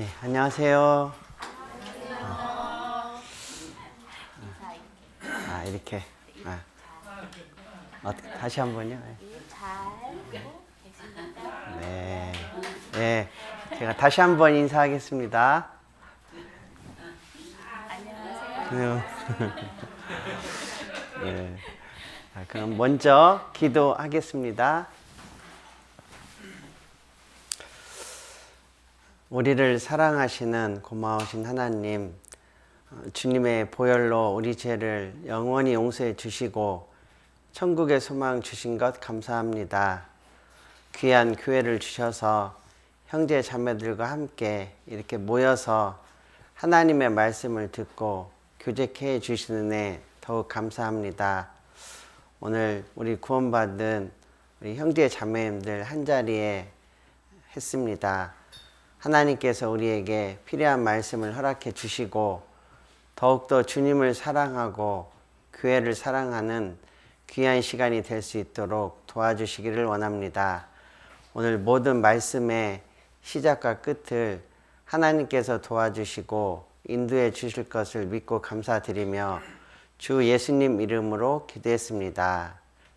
네, 안녕하세요. 이렇게. 다시 한 번요. 네. 네, 제가 다시 한 번 인사하겠습니다. 안녕하세요. 네. 그럼 먼저 기도하겠습니다. 우리를 사랑하시는 고마우신 하나님, 주님의 보혈로 우리 죄를 영원히 용서해 주시고 천국의 소망 주신 것 감사합니다. 귀한 교회를 주셔서 형제 자매들과 함께 이렇게 모여서 하나님의 말씀을 듣고 교제케 해 주시는 애 더욱 감사합니다. 오늘 우리 구원받은 우리 형제 자매님들 한자리에 했습니다. 하나님께서 우리에게 필요한 말씀을 허락해 주시고 더욱더 주님을 사랑하고 교회를 사랑하는 귀한 시간이 될 수 있도록 도와주시기를 원합니다. 오늘 모든 말씀의 시작과 끝을 하나님께서 도와주시고 인도해 주실 것을 믿고 감사드리며 주 예수님 이름으로 기도했습니다.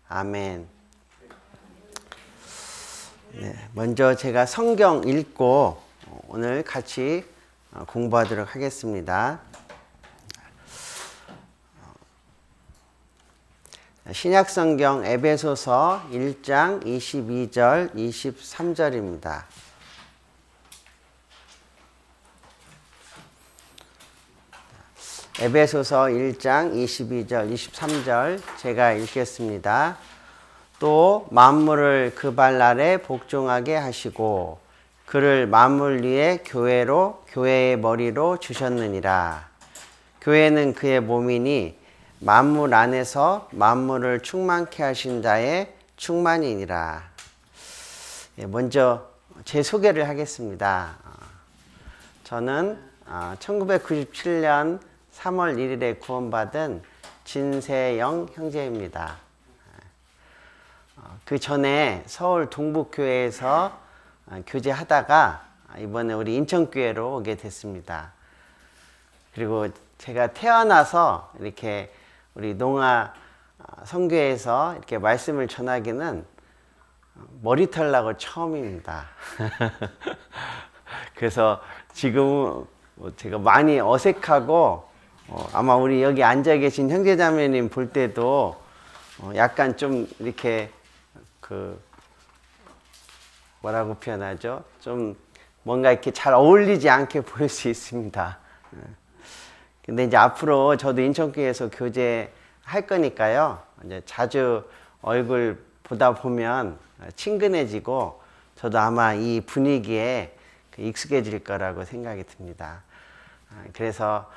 아멘. 네, 먼저 제가 성경 읽고 오늘 같이 공부하도록 하겠습니다. 신약성경 에베소서 1장 22절 23절입니다. 에베소서 1장 22절 23절 제가 읽겠습니다. 또 만물을 그 발 아래 복종하게 하시고 그를 만물 위에 교회의 머리로 주셨느니라. 교회는 그의 몸이니 만물 안에서 만물을 충만케 하신 자의 충만이니라. 먼저 제 소개를 하겠습니다. 저는 1997년 3월 1일에 구원받은 진세영 형제입니다. 그 전에 서울 동북교회에서 교제하다가 이번에 우리 인천교회로 오게 됐습니다. 그리고 제가 태어나서 이렇게 우리 농아 선교회에서 이렇게 말씀을 전하기는 머리털 나고 처음입니다. 그래서 지금 제가 많이 어색하고 아마 우리 여기 앉아 계신 형제자매님 볼 때도 약간 좀 이렇게 뭐라고 표현하죠? 좀 뭔가 이렇게 잘 어울리지 않게 보일 수 있습니다. 근데 이제 앞으로 저도 인천교회에서 교제할 거니까요. 이제 자주 얼굴 보다 보면 친근해지고 저도 아마 이 분위기에 익숙해질 거라고 생각이 듭니다. 그래서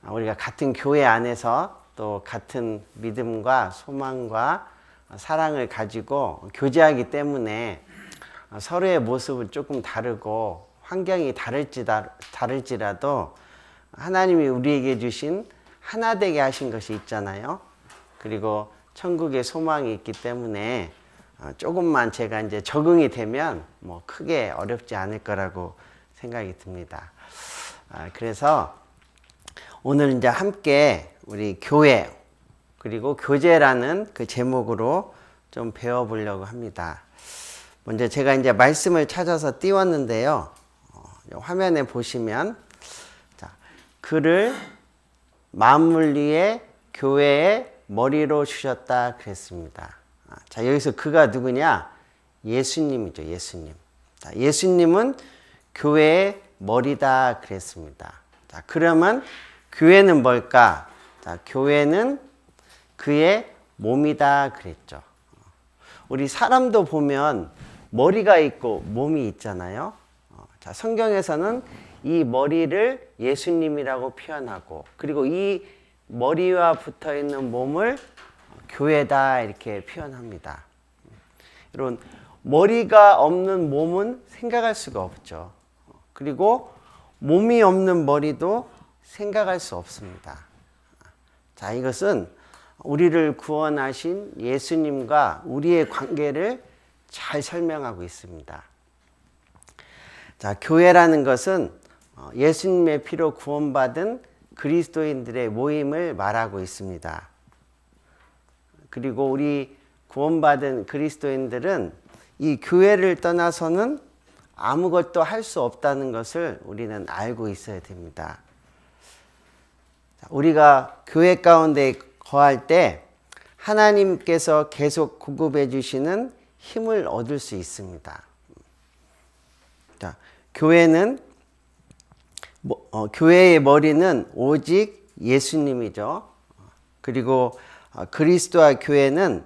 우리가 같은 교회 안에서 또 같은 믿음과 소망과 사랑을 가지고 교제하기 때문에 서로의 모습은 조금 다르고 환경이 다를지라도 하나님이 우리에게 주신 하나 되게 하신 것이 있잖아요. 그리고 천국의 소망이 있기 때문에 조금만 제가 이제 적응이 되면 뭐 크게 어렵지 않을 거라고 생각이 듭니다. 그래서 오늘 이제 함께 우리 교회 그리고 교제라는 그 제목으로 좀 배워보려고 합니다. 먼저 제가 이제 말씀을 찾아서 띄웠는데요. 화면에 보시면 그를 만물 위에 교회의 머리로 주셨다 그랬습니다. 자, 여기서 그가 누구냐? 예수님이죠. 예수님. 자, 예수님은 교회의 머리다 그랬습니다. 자, 그러면 교회는 뭘까? 자, 교회는 그의 몸이다 그랬죠. 우리 사람도 보면 머리가 있고 몸이 있잖아요. 자, 성경에서는 이 머리를 예수님이라고 표현하고 그리고 이 머리와 붙어 있는 몸을 교회다 이렇게 표현합니다. 여러분, 머리가 없는 몸은 생각할 수가 없죠. 그리고 몸이 없는 머리도 생각할 수 없습니다. 자, 이것은 우리를 구원하신 예수님과 우리의 관계를 잘 설명하고 있습니다. 자, 교회라는 것은 예수님의 피로 구원받은 그리스도인들의 모임을 말하고 있습니다. 그리고 우리 구원받은 그리스도인들은 이 교회를 떠나서는 아무것도 할 수 없다는 것을 우리는 알고 있어야 됩니다. 우리가 교회 가운데 거할 때 하나님께서 계속 공급해 주시는 힘을 얻을 수 있습니다. 자, 교회의 머리는 오직 예수님이죠. 그리고 그리스도와 교회는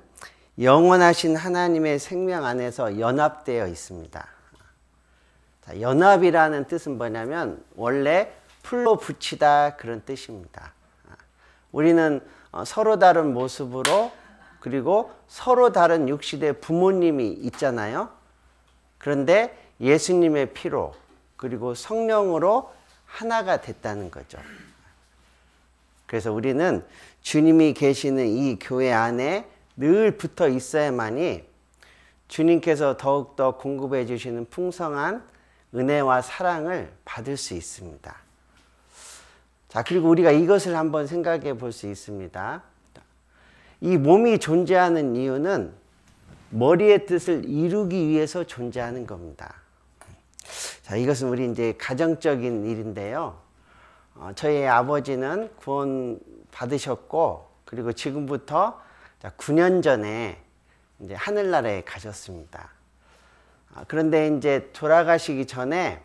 영원하신 하나님의 생명 안에서 연합되어 있습니다. 자, 연합이라는 뜻은 뭐냐면 원래 풀로 붙이다 그런 뜻입니다. 우리는 서로 다른 모습으로 그리고 서로 다른 육신의 부모님이 있잖아요. 그런데 예수님의 피로 그리고 성령으로 하나가 됐다는 거죠. 그래서 우리는 주님이 계시는 이 교회 안에 늘 붙어 있어야만이 주님께서 더욱더 공급해 주시는 풍성한 은혜와 사랑을 받을 수 있습니다. 자, 그리고 우리가 이것을 한번 생각해 볼 수 있습니다. 이 몸이 존재하는 이유는 머리의 뜻을 이루기 위해서 존재하는 겁니다. 자, 이것은 우리 이제 가정적인 일인데요. 저희 아버지는 구원 받으셨고, 그리고 지금부터 9년 전에 이제 하늘나라에 가셨습니다. 그런데 이제 돌아가시기 전에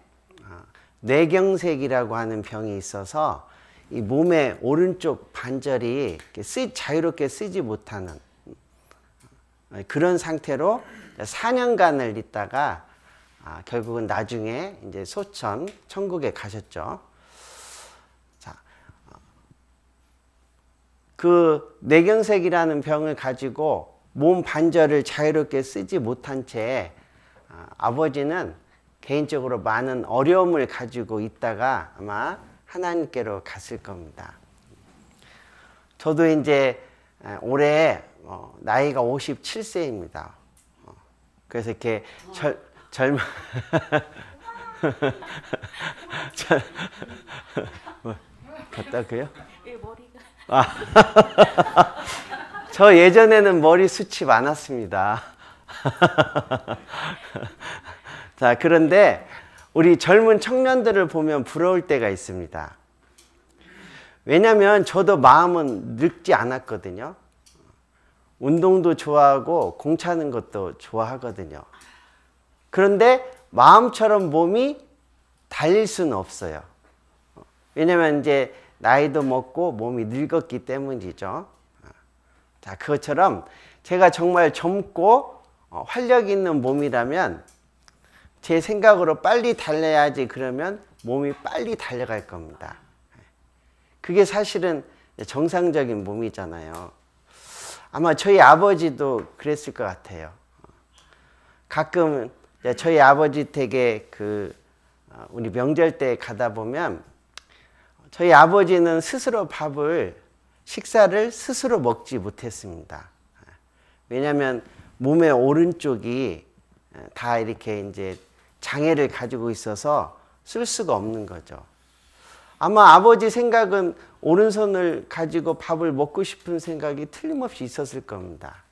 뇌경색이라고 하는 병이 있어서 이 몸의 오른쪽 반절이 자유롭게 쓰지 못하는 그런 상태로 4년간을 있다가 결국은 나중에 이제 소천 천국에 가셨죠. 자, 그 뇌경색이라는 병을 가지고 몸 반절을 자유롭게 쓰지 못한 채 아버지는 개인적으로 많은 어려움을 가지고 있다가 아마 하나님께로 갔을 겁니다. 저도 이제 올해 나이가 57세입니다. 그래서 이렇게 젊은 같다고요? 예, 머리가. 저 예전에는 머리 숱이 많았습니다. 자, 그런데 우리 젊은 청년들을 보면 부러울 때가 있습니다. 왜냐하면 저도 마음은 늙지 않았거든요. 운동도 좋아하고 공 차는 것도 좋아하거든요. 그런데 마음처럼 몸이 달릴 수는 없어요. 왜냐하면 이제 나이도 먹고 몸이 늙었기 때문이죠. 자, 그것처럼 제가 정말 젊고 활력 있는 몸이라면 제 생각으로 빨리 달려야지 그러면 몸이 빨리 달려갈 겁니다. 그게 사실은 정상적인 몸이잖아요. 아마 저희 아버지도 그랬을 것 같아요. 가끔 저희 아버지 댁에 우리 명절 때 가다 보면 저희 아버지는 스스로 식사를 스스로 먹지 못했습니다. 왜냐하면 몸의 오른쪽이 다 이렇게 이제 장애를 가지고 있어서 쓸 수가 없는 거죠. 아마 아버지 생각은 오른손을 가지고 밥을 먹고 싶은 생각이 틀림없이 있었을 겁니다.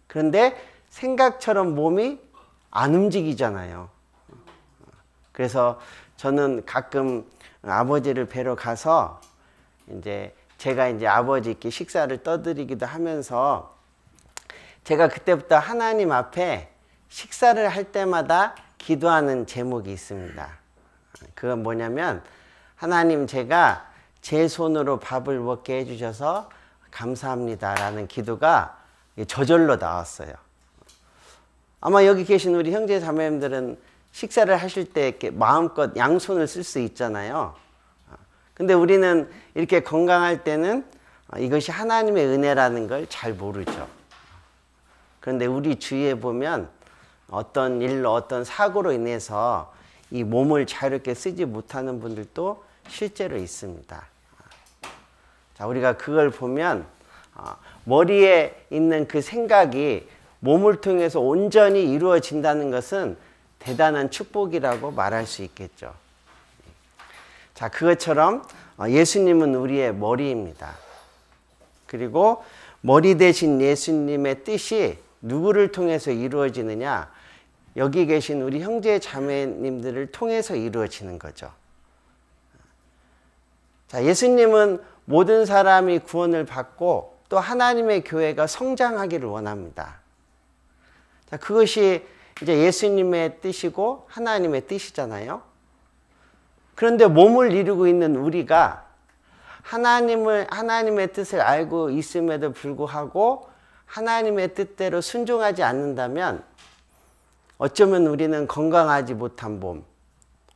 그런데 생각처럼 몸이 안 움직이잖아요. 그래서 저는 가끔 아버지를 뵈러 가서 제가 이제 아버지께 식사를 떠드리기도 하면서 제가 그때부터 하나님 앞에 식사를 할 때마다 기도하는 제목이 있습니다. 그건 뭐냐면 하나님, 제가 제 손으로 밥을 먹게 해주셔서 감사합니다라는 기도가 저절로 나왔어요. 아마 여기 계신 우리 형제 자매님들은 식사를 하실 때 이렇게 마음껏 양손을 쓸 수 있잖아요. 근데 우리는 이렇게 건강할 때는 이것이 하나님의 은혜라는 걸 잘 모르죠. 그런데 우리 주위에 보면 어떤 일로 어떤 사고로 인해서 이 몸을 자유롭게 쓰지 못하는 분들도 실제로 있습니다. 자, 우리가 그걸 보면 머리에 있는 그 생각이 몸을 통해서 온전히 이루어진다는 것은 대단한 축복이라고 말할 수 있겠죠. 자, 그것처럼 예수님은 우리의 머리입니다. 그리고 머리 대신 예수님의 뜻이 누구를 통해서 이루어지느냐? 여기 계신 우리 형제 자매님들을 통해서 이루어지는 거죠. 자, 예수님은 모든 사람이 구원을 받고 또 하나님의 교회가 성장하기를 원합니다. 자, 그것이 이제 예수님의 뜻이고 하나님의 뜻이잖아요. 그런데 몸을 이루고 있는 우리가 하나님의 뜻을 알고 있음에도 불구하고 하나님의 뜻대로 순종하지 않는다면 어쩌면 우리는 건강하지 못한 몸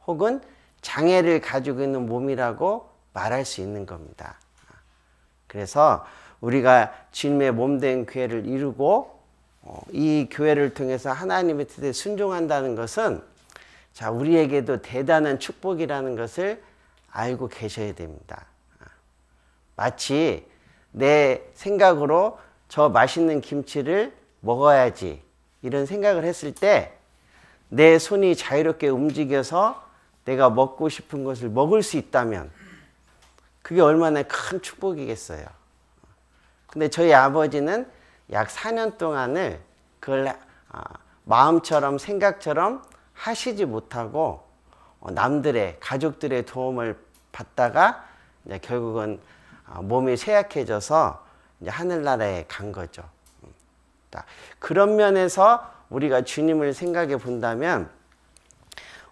혹은 장애를 가지고 있는 몸이라고 말할 수 있는 겁니다. 그래서 우리가 주님의 몸된 교회를 이루고 이 교회를 통해서 하나님의 뜻에 순종한다는 것은 자, 우리에게도 대단한 축복이라는 것을 알고 계셔야 됩니다. 마치 내 생각으로 저 맛있는 김치를 먹어야지 이런 생각을 했을 때 내 손이 자유롭게 움직여서 내가 먹고 싶은 것을 먹을 수 있다면 그게 얼마나 큰 축복이겠어요. 근데 저희 아버지는 약 4년 동안을 그걸 마음처럼 생각처럼 하시지 못하고 남들의 가족들의 도움을 받다가 이제 결국은 몸이 쇠약해져서 이제 하늘나라에 간 거죠. 그런 면에서 우리가 주님을 생각해 본다면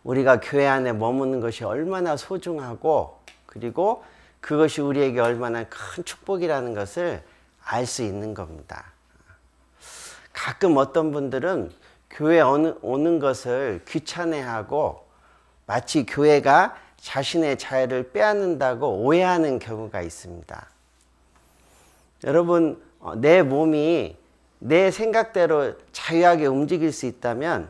우리가 교회 안에 머무는 것이 얼마나 소중하고 그리고 그것이 우리에게 얼마나 큰 축복이라는 것을 알 수 있는 겁니다. 가끔 어떤 분들은 교회 오는 것을 귀찮아하고 마치 교회가 자신의 자유를 빼앗는다고 오해하는 경우가 있습니다. 여러분, 내 몸이 내 생각대로 자유하게 움직일 수 있다면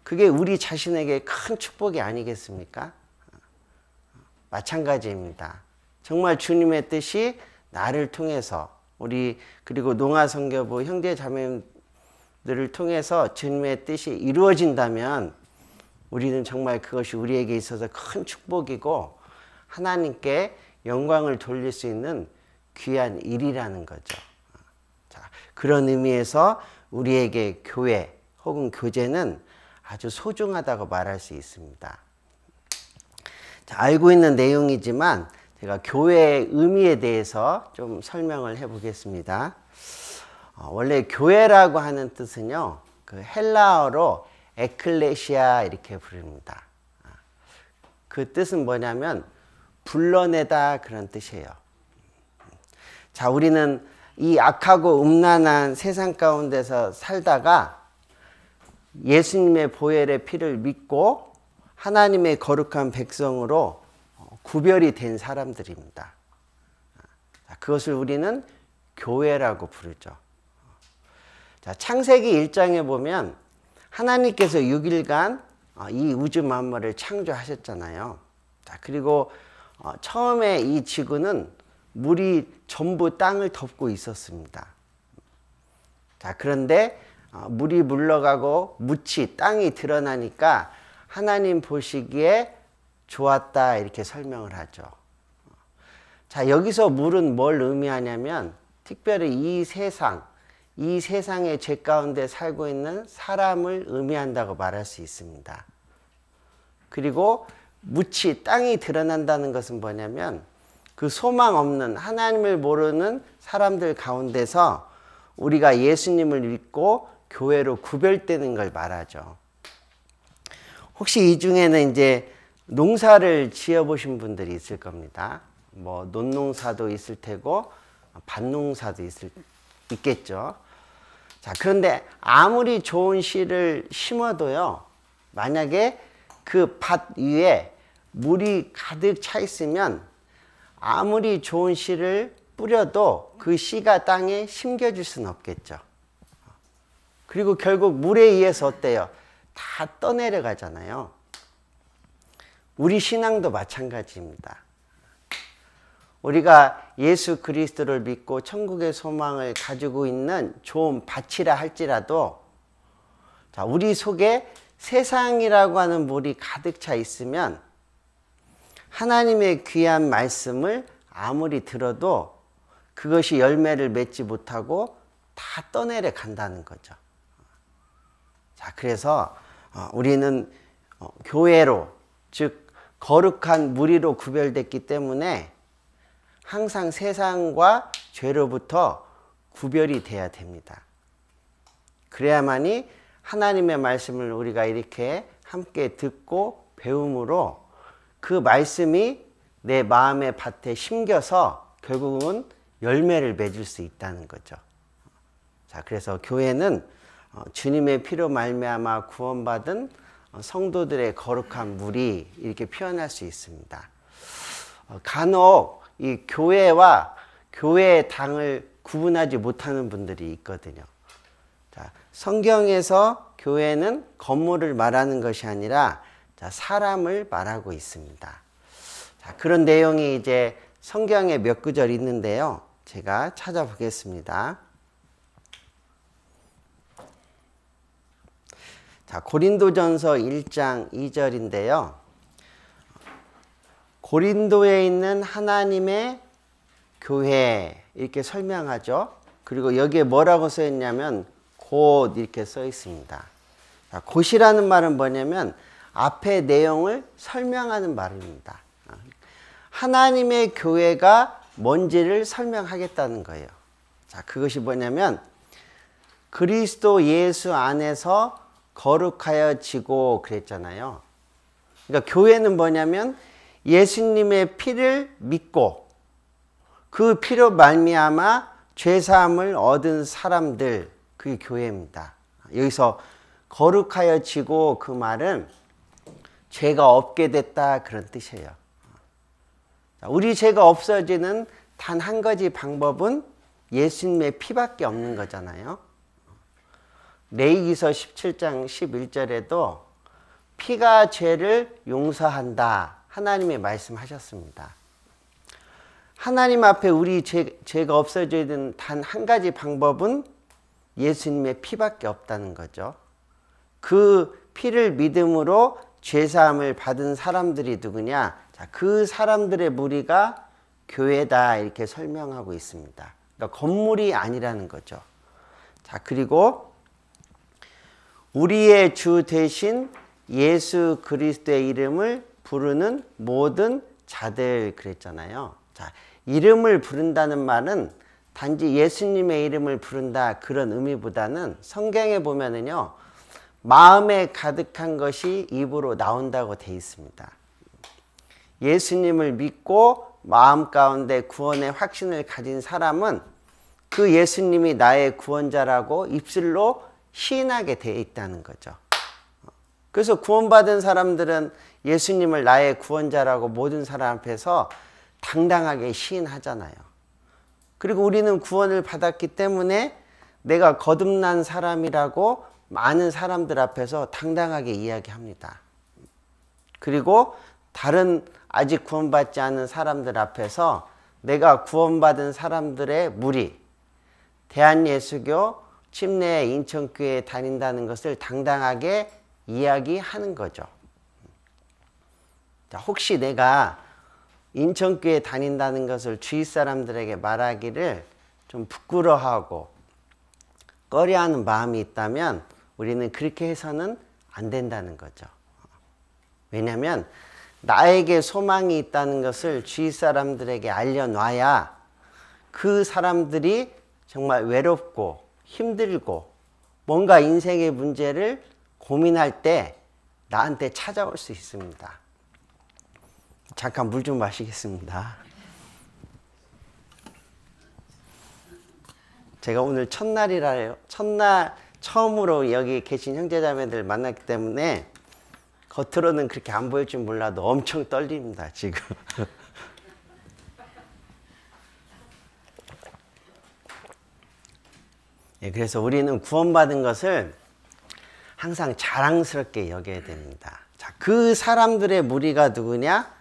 그게 우리 자신에게 큰 축복이 아니겠습니까? 마찬가지입니다. 정말 주님의 뜻이 나를 통해서 우리 그리고 농아선교부 형제 자매들을 통해서 주님의 뜻이 이루어진다면 우리는 정말 그것이 우리에게 있어서 큰 축복이고 하나님께 영광을 돌릴 수 있는 귀한 일이라는 거죠. 자, 그런 의미에서 우리에게 교회 혹은 교제는 아주 소중하다고 말할 수 있습니다. 자, 알고 있는 내용이지만 제가 교회의 의미에 대해서 좀 설명을 해 보겠습니다. 원래 교회라고 하는 뜻은요, 그 헬라어로 에클레시아 이렇게 부릅니다. 그 뜻은 뭐냐면 불러내다 그런 뜻이에요. 자, 우리는 이 악하고 음란한 세상 가운데서 살다가 예수님의 보혈의 피를 믿고 하나님의 거룩한 백성으로 구별이 된 사람들입니다. 그것을 우리는 교회라고 부르죠. 자, 창세기 1장에 보면 하나님께서 6일간 이 우주 만물을 창조하셨잖아요. 자, 그리고 처음에 이 지구는 물이 전부 땅을 덮고 있었습니다. 자, 그런데 물이 물러가고 묻이 땅이 드러나니까 하나님 보시기에 좋았다 이렇게 설명을 하죠. 자, 여기서 물은 뭘 의미하냐면 특별히 이 세상의 죄 가운데 살고 있는 사람을 의미한다고 말할 수 있습니다. 그리고 묻이 땅이 드러난다는 것은 뭐냐면 그 소망 없는 하나님을 모르는 사람들 가운데서 우리가 예수님을 믿고 교회로 구별되는 걸 말하죠. 혹시 이 중에는 이제 농사를 지어 보신 분들이 있을 겁니다. 뭐 논농사도 있을 테고 밭농사도 있겠죠. 자, 그런데 아무리 좋은 씨를 심어도요, 만약에 그 밭 위에 물이 가득 차 있으면 아무리 좋은 씨를 뿌려도 그 씨가 땅에 심겨질 수는 없겠죠. 그리고 결국 물에 의해서 어때요? 다 떠내려가잖아요. 우리 신앙도 마찬가지입니다. 우리가 예수 그리스도를 믿고 천국의 소망을 가지고 있는 좋은 밭이라 할지라도 자, 우리 속에 세상이라고 하는 물이 가득 차 있으면 하나님의 귀한 말씀을 아무리 들어도 그것이 열매를 맺지 못하고 다 떠내려 간다는 거죠. 자, 그래서 우리는 교회로, 즉 거룩한 무리로 구별됐기 때문에 항상 세상과 죄로부터 구별이 돼야 됩니다. 그래야만이 하나님의 말씀을 우리가 이렇게 함께 듣고 배움으로 그 말씀이 내 마음의 밭에 심겨서 결국은 열매를 맺을 수 있다는 거죠. 자, 그래서 교회는 주님의 피로 말미암아 구원받은 성도들의 거룩한 무리, 이렇게 표현할 수 있습니다. 간혹 이 교회와 교회의 당을 구분하지 못하는 분들이 있거든요. 자, 성경에서 교회는 건물을 말하는 것이 아니라 사람을 말하고 있습니다. 자, 그런 내용이 이제 성경에 몇 구절 있는데요. 제가 찾아보겠습니다. 자, 고린도전서 1장 2절인데요. 고린도에 있는 하나님의 교회, 이렇게 설명하죠. 그리고 여기에 뭐라고 써 있냐면 곧 이렇게 써 있습니다. 자, 곧이라는 말은 뭐냐면 앞의 내용을 설명하는 말입니다. 하나님의 교회가 뭔지를 설명하겠다는 거예요. 자, 그것이 뭐냐면 그리스도 예수 안에서 거룩하여지고 그랬잖아요. 그러니까 교회는 뭐냐면 예수님의 피를 믿고 그 피로 말미암아 죄사함을 얻은 사람들, 그게 교회입니다. 여기서 거룩하여지고 그 말은 죄가 없게 됐다, 그런 뜻이에요. 우리 죄가 없어지는 단 한 가지 방법은 예수님의 피밖에 없는 거잖아요. 레위기서 17장 11절에도 피가 죄를 용서한다, 하나님의 말씀하셨습니다. 하나님 앞에 우리 죄가 없어지는 단 한 가지 방법은 예수님의 피밖에 없다는 거죠. 그 피를 믿음으로 죄사함을 받은 사람들이 누구냐? 자, 그 사람들의 무리가 교회다, 이렇게 설명하고 있습니다. 그러니까 건물이 아니라는 거죠. 자, 그리고 우리의 주 대신 예수 그리스도의 이름을 부르는 모든 자들, 그랬잖아요. 자, 이름을 부른다는 말은 단지 예수님의 이름을 부른다, 그런 의미보다는 성경에 보면은요, 마음에 가득한 것이 입으로 나온다고 되어 있습니다. 예수님을 믿고 마음 가운데 구원의 확신을 가진 사람은 그 예수님이 나의 구원자라고 입술로 시인하게 되어 있다는 거죠. 그래서 구원받은 사람들은 예수님을 나의 구원자라고 모든 사람 앞에서 당당하게 시인하잖아요. 그리고 우리는 구원을 받았기 때문에 내가 거듭난 사람이라고 많은 사람들 앞에서 당당하게 이야기합니다. 그리고 다른 아직 구원받지 않은 사람들 앞에서 내가 구원받은 사람들의 무리, 대한예수교, 침례 인천교회에 다닌다는 것을 당당하게 이야기하는 거죠. 자, 혹시 내가 인천교회에 다닌다는 것을 주위 사람들에게 말하기를 좀 부끄러워하고 꺼려하는 마음이 있다면 우리는 그렇게 해서는 안 된다는 거죠. 왜냐하면 나에게 소망이 있다는 것을 주위 사람들에게 알려놔야 그 사람들이 정말 외롭고 힘들고 뭔가 인생의 문제를 고민할 때 나한테 찾아올 수 있습니다. 잠깐 물 좀 마시겠습니다. 제가 오늘 첫날이라요. 첫날 처음으로 여기 계신 형제자매들 만났기 때문에 겉으로는 그렇게 안 보일 줄 몰라도 엄청 떨립니다, 지금. 예, 그래서 우리는 구원받은 것을 항상 자랑스럽게 여겨야 됩니다. 자, 그 사람들의 무리가 누구냐?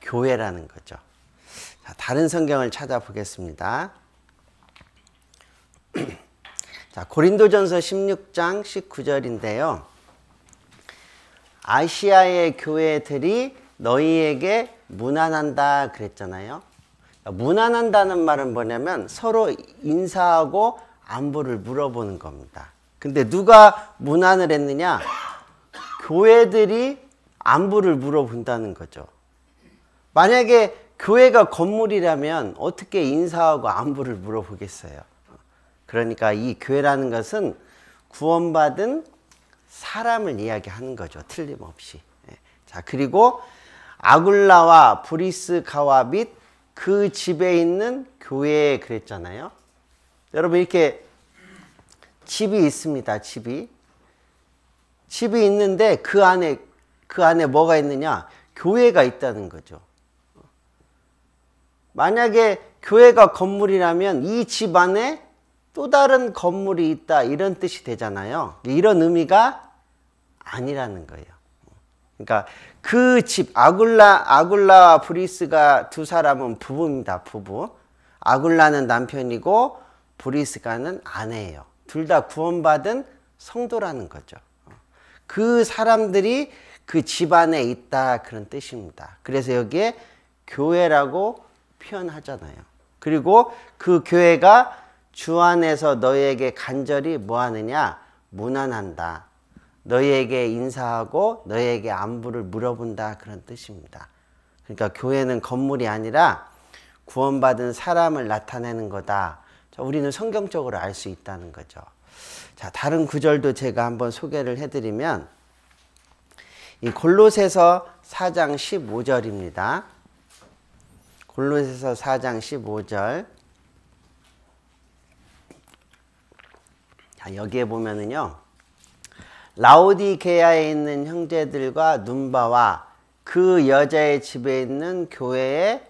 교회라는 거죠. 자, 다른 성경을 찾아보겠습니다. 자, 고린도전서 16장 19절인데요. 아시아의 교회들이 너희에게 문안한다 그랬잖아요. 문안한다는 말은 뭐냐면 서로 인사하고 안부를 물어보는 겁니다. 근데 누가 문안을 했느냐? 교회들이 안부를 물어본다는 거죠. 만약에 교회가 건물이라면 어떻게 인사하고 안부를 물어보겠어요? 그러니까 이 교회라는 것은 구원받은 사람을 이야기하는 거죠. 틀림없이. 자, 그리고 아굴라와 브리스가와 및 그 집에 있는 교회에 그랬잖아요. 여러분 이렇게 집이 있습니다. 집이 있는데 그 안에 뭐가 있느냐? 교회가 있다는 거죠. 만약에 교회가 건물이라면 이 집 안에 또 다른 건물이 있다 이런 뜻이 되잖아요. 이런 의미가 아니라는 거예요. 그러니까 그 집 아굴라와 브리스가 두 사람은 부부입니다. 부부. 아굴라는 남편이고 브리스가는 아내예요. 둘 다 구원받은 성도라는 거죠. 그 사람들이 그 집 안에 있다 그런 뜻입니다. 그래서 여기에 교회라고 표현하잖아요. 그리고 그 교회가 주 안에서 너희에게 간절히 뭐 하느냐? 문안한다. 너희에게 인사하고 너희에게 안부를 물어본다 그런 뜻입니다. 그러니까 교회는 건물이 아니라 구원받은 사람을 나타내는 거다. 우리는 성경적으로 알 수 있다는 거죠. 자, 다른 구절도 제가 한번 소개를 해드리면 이 골로새서 4장 15절입니다. 골로새서 4장 15절. 자, 여기에 보면은요. 라오디게아에 있는 형제들과 눈바와 그 여자의 집에 있는 교회에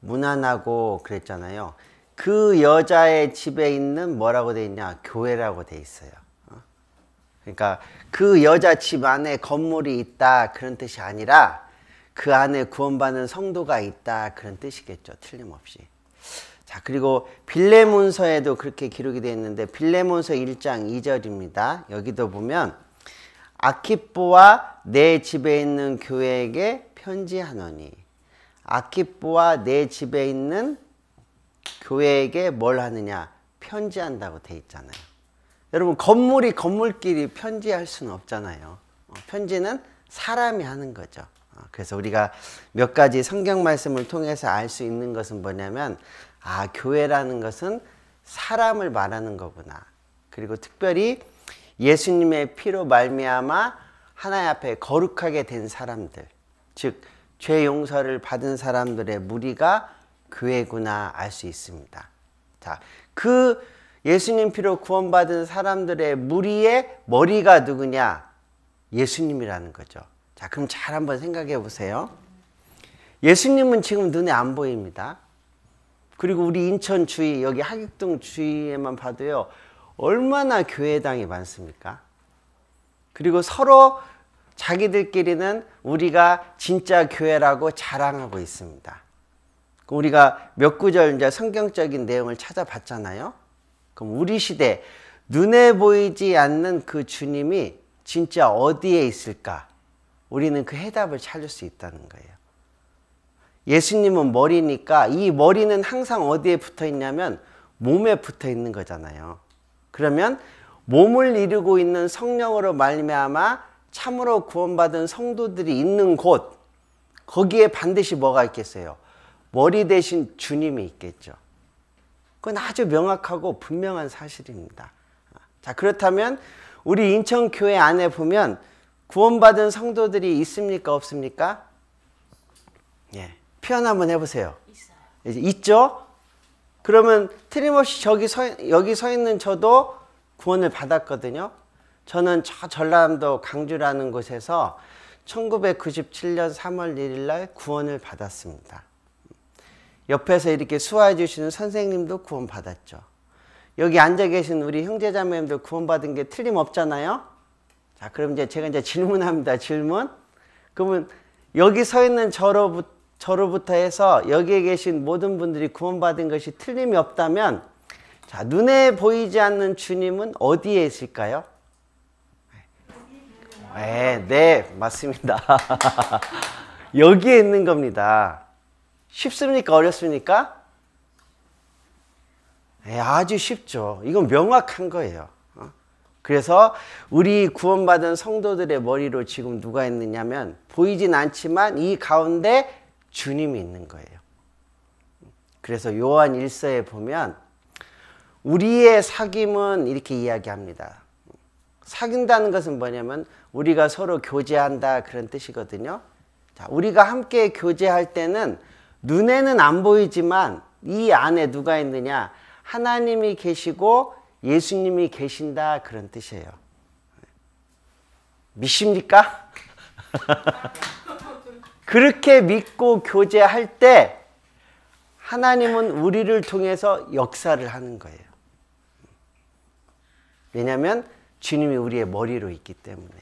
문안하고 그랬잖아요. 그 여자의 집에 있는 뭐라고 돼 있냐? 교회라고 돼 있어요. 그러니까 그 여자 집 안에 건물이 있다 그런 뜻이 아니라 그 안에 구원받는 성도가 있다 그런 뜻이겠죠. 틀림없이. 자, 그리고 빌레몬서에도 그렇게 기록이 되어 있는데 빌레몬서 1장 2절입니다. 여기도 보면 아키뽀와 내 집에 있는 교회에게 편지하노니. 아키뽀와 내 집에 있는 교회에게 뭘 하느냐? 편지한다고 돼 있잖아요. 여러분 건물이 건물끼리 편지할 수는 없잖아요. 편지는 사람이 하는 거죠. 그래서 우리가 몇 가지 성경 말씀을 통해서 알 수 있는 것은 뭐냐면 교회라는 것은 사람을 말하는 거구나. 그리고 특별히 예수님의 피로 말미암아 하나님 앞에 거룩하게 된 사람들, 즉 죄 용서를 받은 사람들의 무리가 교회구나 알 수 있습니다. 자, 그 예수님 피로 구원받은 사람들의 무리의 머리가 누구냐? 예수님이라는 거죠. 자, 그럼 잘 한번 생각해 보세요. 예수님은 지금 눈에 안 보입니다. 그리고 우리 인천 주위, 여기 하객동 주위에만 봐도요, 얼마나 교회당이 많습니까? 그리고 서로 자기들끼리는 우리가 진짜 교회라고 자랑하고 있습니다. 우리가 몇 구절 이제 성경적인 내용을 찾아봤잖아요. 그럼 우리 시대 눈에 보이지 않는 그 주님이 진짜 어디에 있을까? 우리는 그 해답을 찾을 수 있다는 거예요. 예수님은 머리니까 이 머리는 항상 어디에 붙어 있냐면 몸에 붙어 있는 거잖아요. 그러면 몸을 이루고 있는 성령으로 말미암아 참으로 구원받은 성도들이 있는 곳, 거기에 반드시 뭐가 있겠어요? 머리 대신 주님이 있겠죠. 그건 아주 명확하고 분명한 사실입니다. 자, 그렇다면 우리 인천교회 안에 보면 구원받은 성도들이 있습니까? 없습니까? 예, 표현 한번 해보세요. 있어요. 있죠? 그러면 틀림없이 여기 서 있는 저도 구원을 받았거든요. 저는 저 전라남도 강주라는 곳에서 1997년 3월 1일 날 구원을 받았습니다. 옆에서 이렇게 수화해 주시는 선생님도 구원 받았죠. 여기 앉아 계신 우리 형제자매님들 구원 받은 게 틀림없잖아요. 자, 그럼 이제 제가 질문합니다. 질문. 그러면 여기 서 있는 저로부터 해서 여기에 계신 모든 분들이 구원 받은 것이 틀림이 없다면, 자, 눈에 보이지 않는 주님은 어디에 있을까요? 네, 맞습니다. 여기에 있는 겁니다. 쉽습니까? 어렵습니까? 아주 쉽죠. 이건 명확한 거예요. 그래서 우리 구원받은 성도들의 머리로 지금 누가 있느냐면 보이진 않지만 이 가운데 주님이 있는 거예요. 그래서 요한 1서에 보면 우리의 사귐은 이렇게 이야기합니다. 사귄다는 것은 뭐냐면 우리가 서로 교제한다 그런 뜻이거든요. 자, 우리가 함께 교제할 때는 눈에는 안 보이지만 이 안에 누가 있느냐? 하나님이 계시고 예수님이 계신다 그런 뜻이에요. 믿습니까? 그렇게 믿고 교제할 때 하나님은 우리를 통해서 역사를 하는 거예요. 왜냐하면 주님이 우리의 머리로 있기 때문에.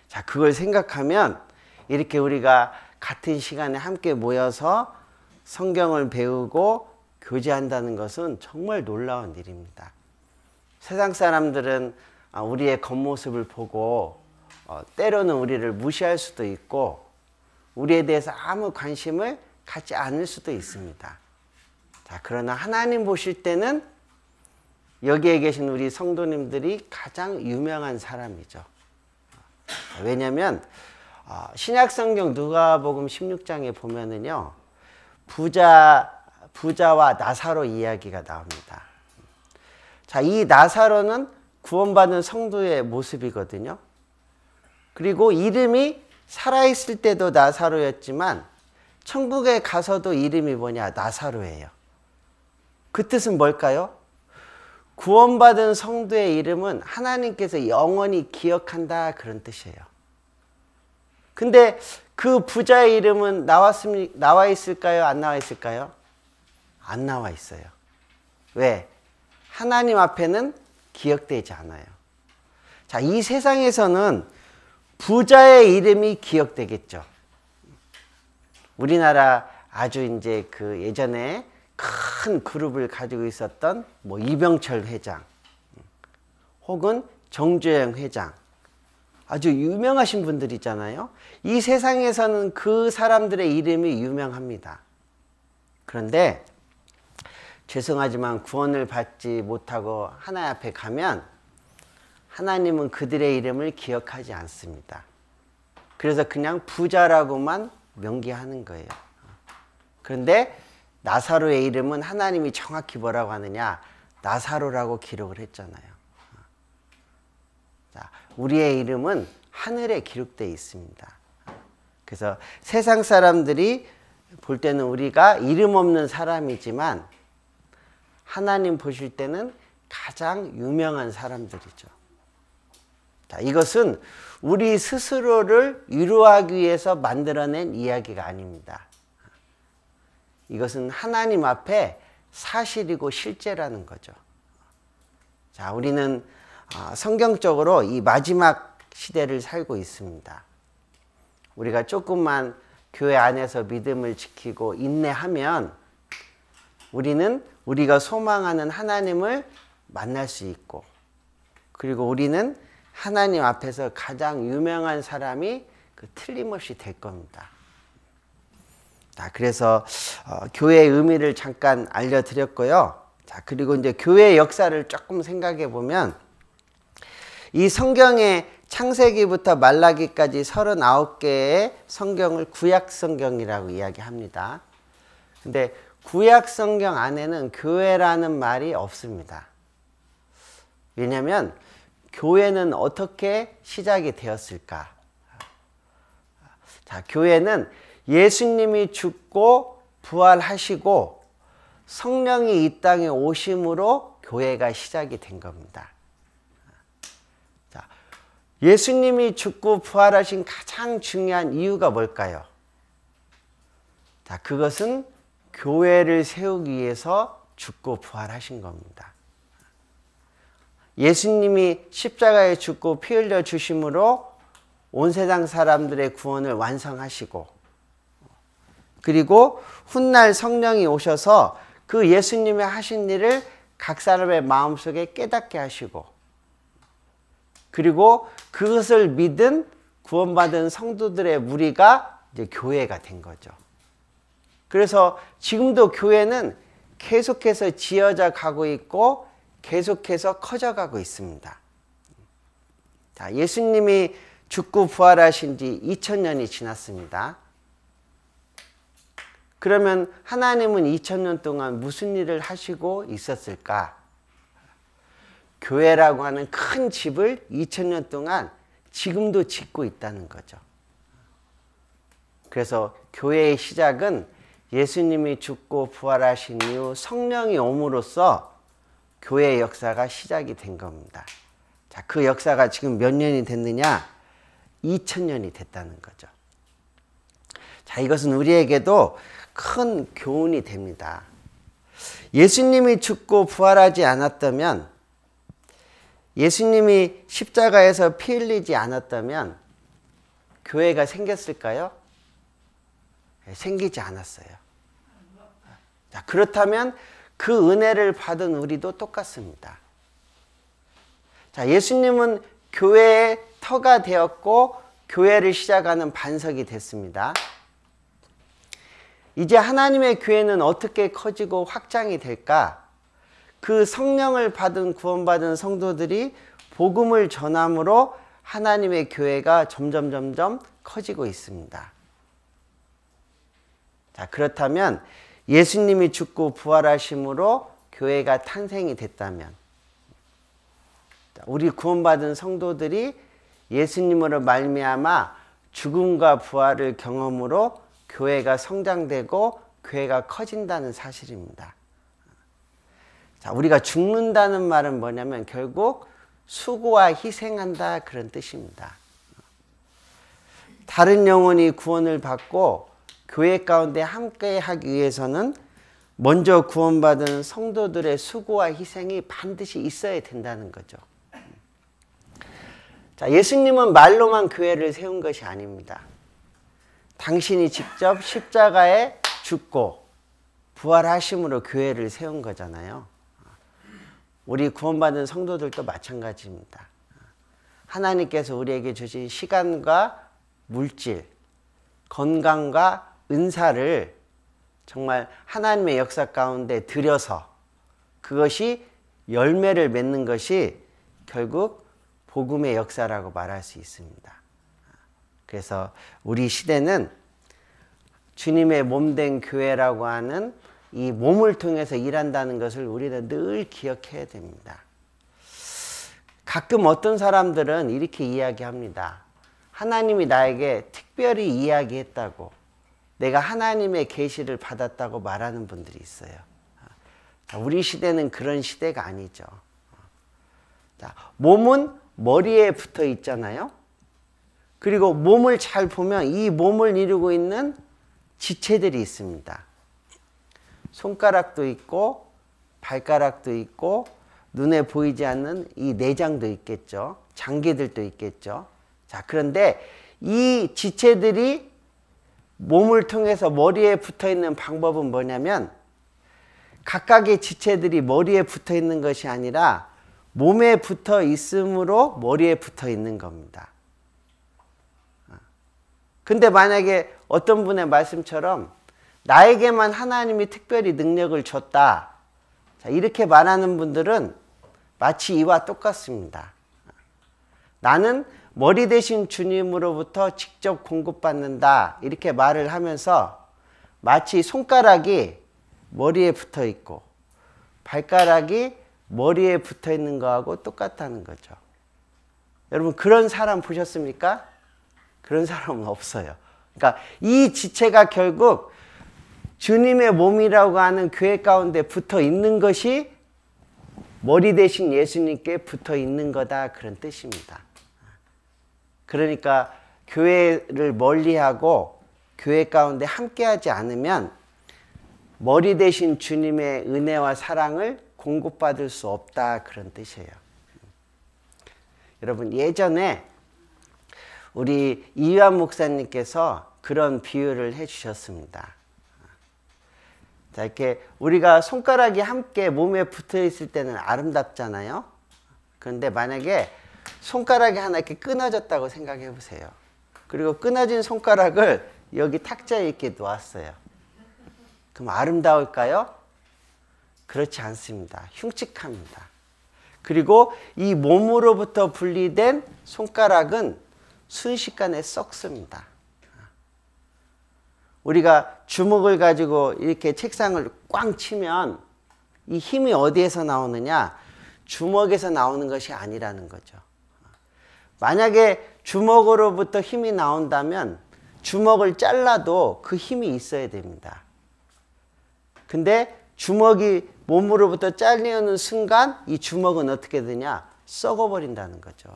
자, 그걸 생각하면 이렇게 우리가 같은 시간에 함께 모여서 성경을 배우고 교제한다는 것은 정말 놀라운 일입니다. 세상 사람들은 우리의 겉모습을 보고 때로는 우리를 무시할 수도 있고 우리에 대해서 아무 관심을 갖지 않을 수도 있습니다. 자, 그러나 하나님 보실 때는 여기에 계신 우리 성도님들이 가장 유명한 사람이죠. 왜냐하면 신약성경 누가복음 16장에 보면은요, 부자와 나사로 이야기가 나옵니다. 자, 이 나사로는 구원받은 성도의 모습이거든요. 그리고 이름이 살아있을 때도 나사로였지만 천국에 가서도 이름이 뭐냐? 나사로예요. 그 뜻은 뭘까요? 구원받은 성도의 이름은 하나님께서 영원히 기억한다 그런 뜻이에요. 근데 그 부자의 이름은 나와 있을까요? 안 나와 있을까요? 안 나와 있어요. 왜? 하나님 앞에는 기억되지 않아요. 자, 이 세상에서는 부자의 이름이 기억되겠죠. 우리나라 아주 이제 그 예전에 큰 그룹을 가지고 있었던 이병철 회장 혹은 정주영 회장, 아주 유명하신 분들 있잖아요. 이 세상에서는 그 사람들의 이름이 유명합니다. 그런데 죄송하지만 구원을 받지 못하고 하나님 앞에 가면 하나님은 그들의 이름을 기억하지 않습니다. 그래서 그냥 부자라고만 명기하는 거예요. 그런데 나사로의 이름은 하나님이 정확히 뭐라고 하느냐? 나사로라고 기록을 했잖아요. 자, 우리의 이름은 하늘에 기록되어 있습니다. 그래서 세상 사람들이 볼 때는 우리가 이름 없는 사람이지만 하나님 보실 때는 가장 유명한 사람들이죠. 자, 이것은 우리 스스로를 위로하기 위해서 만들어낸 이야기가 아닙니다. 이것은 하나님 앞에 사실이고 실제라는 거죠. 자, 우리는 성경적으로 이 마지막 시대를 살고 있습니다. 우리가 조금만 교회 안에서 믿음을 지키고 인내하면 우리는 우리가 소망하는 하나님을 만날 수 있고, 그리고 우리는 하나님 앞에서 가장 유명한 사람이 틀림없이 될 겁니다. 자, 그래서 교회의 의미를 잠깐 알려드렸고요. 자, 그리고 이제 교회의 역사를 조금 생각해 보면 이 성경의 창세기부터 말라기까지 39개의 성경을 구약 성경이라고 이야기합니다. 근데 구약 성경 안에는 교회라는 말이 없습니다. 왜냐하면 교회는 어떻게 시작이 되었을까? 자, 교회는 예수님이 죽고 부활하시고 성령이 이 땅에 오심으로 교회가 시작이 된 겁니다. 자, 예수님이 죽고 부활하신 가장 중요한 이유가 뭘까요? 자, 그것은 교회를 세우기 위해서 죽고 부활하신 겁니다. 예수님이 십자가에 죽고 피 흘려 주심으로 온 세상 사람들의 구원을 완성하시고, 그리고 훗날 성령이 오셔서 그 예수님이 하신 일을 각 사람의 마음속에 깨닫게 하시고, 그리고 그것을 믿은 구원받은 성도들의 무리가 이제 교회가 된 거죠. 그래서 지금도 교회는 계속해서 지어져 가고 있고 계속해서 커져가고 있습니다. 자, 예수님이 죽고 부활하신 지 2000년이 지났습니다. 그러면 하나님은 2000년 동안 무슨 일을 하시고 있었을까? 교회라고 하는 큰 집을 2000년 동안 지금도 짓고 있다는 거죠. 그래서 교회의 시작은 예수님이 죽고 부활하신 이후 성령이 옴으로써 교회의 역사가 시작이 된 겁니다. 자, 그 역사가 지금 몇 년이 됐느냐? 2000년이 됐다는 거죠. 자, 이것은 우리에게도 큰 교훈이 됩니다. 예수님이 죽고 부활하지 않았다면, 예수님이 십자가에서 피 흘리지 않았다면 교회가 생겼을까요? 생기지 않았어요. 자, 그렇다면 그 은혜를 받은 우리도 똑같습니다. 자, 예수님은 교회의 터가 되었고 교회를 시작하는 반석이 됐습니다. 이제 하나님의 교회는 어떻게 커지고 확장이 될까? 그 성령을 받은 구원받은 성도들이 복음을 전함으로 하나님의 교회가 점점 커지고 있습니다. 자, 그렇다면 예수님이 죽고 부활하심으로 교회가 탄생이 됐다면, 우리 구원받은 성도들이 예수님으로 말미암아 죽음과 부활을 경험으로 교회가 성장되고 교회가 커진다는 사실입니다. 자, 우리가 죽는다는 말은 뭐냐면 결국 수고와 희생한다, 그런 뜻입니다. 다른 영혼이 구원을 받고 교회 가운데 함께 하기 위해서는 먼저 구원받은 성도들의 수고와 희생이 반드시 있어야 된다는 거죠. 자, 예수님은 말로만 교회를 세운 것이 아닙니다. 당신이 직접 십자가에 죽고 부활하심으로 교회를 세운 거잖아요. 우리 구원받은 성도들도 마찬가지입니다. 하나님께서 우리에게 주신 시간과 물질, 건강과 은사를 정말 하나님의 역사 가운데 들여서 그것이 열매를 맺는 것이 결국 복음의 역사라고 말할 수 있습니다. 그래서 우리 시대는 주님의 몸된 교회라고 하는 이 몸을 통해서 일한다는 것을 우리는 늘 기억해야 됩니다. 가끔 어떤 사람들은 이렇게 이야기합니다. 하나님이 나에게 특별히 이야기했다고, 내가 하나님의 계시를 받았다고 말하는 분들이 있어요. 우리 시대는 그런 시대가 아니죠. 몸은 머리에 붙어 있잖아요. 그리고 몸을 잘 보면 이 몸을 이루고 있는 지체들이 있습니다. 손가락도 있고 발가락도 있고 눈에 보이지 않는 이 내장도 있겠죠. 장기들도 있겠죠. 자, 그런데 이 지체들이 몸을 통해서 머리에 붙어 있는 방법은 뭐냐면 각각의 지체들이 머리에 붙어 있는 것이 아니라 몸에 붙어 있으므로 머리에 붙어 있는 겁니다. 근데 만약에 어떤 분의 말씀처럼 나에게만 하나님이 특별히 능력을 줬다, 자, 이렇게 말하는 분들은 마치 이와 똑같습니다. 나는 머리 대신 주님으로부터 직접 공급받는다, 이렇게 말을 하면서 마치 손가락이 머리에 붙어 있고 발가락이 머리에 붙어 있는 거하고 똑같다는 거죠. 여러분, 그런 사람 보셨습니까? 그런 사람은 없어요. 그러니까 이 지체가 결국 주님의 몸이라고 하는 교회 가운데 붙어 있는 것이 머리 대신 예수님께 붙어 있는 거다, 그런 뜻입니다. 그러니까 교회를 멀리하고 교회 가운데 함께하지 않으면 머리 대신 주님의 은혜와 사랑을 공급받을 수 없다, 그런 뜻이에요. 여러분, 예전에 우리 이유한 목사님께서 그런 비유를 해주셨습니다. 자, 이렇게 우리가 손가락이 함께 몸에 붙어 있을 때는 아름답잖아요. 그런데 만약에 손가락이 하나 이렇게 끊어졌다고 생각해 보세요. 그리고 끊어진 손가락을 여기 탁자에 이렇게 놓았어요. 그럼 아름다울까요? 그렇지 않습니다. 흉측합니다. 그리고 이 몸으로부터 분리된 손가락은 순식간에 썩습니다. 우리가 주먹을 가지고 이렇게 책상을 꽝 치면 이 힘이 어디에서 나오느냐? 주먹에서 나오는 것이 아니라는 거죠. 만약에 주먹으로부터 힘이 나온다면 주먹을 잘라도 그 힘이 있어야 됩니다. 근데 주먹이 몸으로부터 잘리는 순간 이 주먹은 어떻게 되냐? 썩어버린다는 거죠.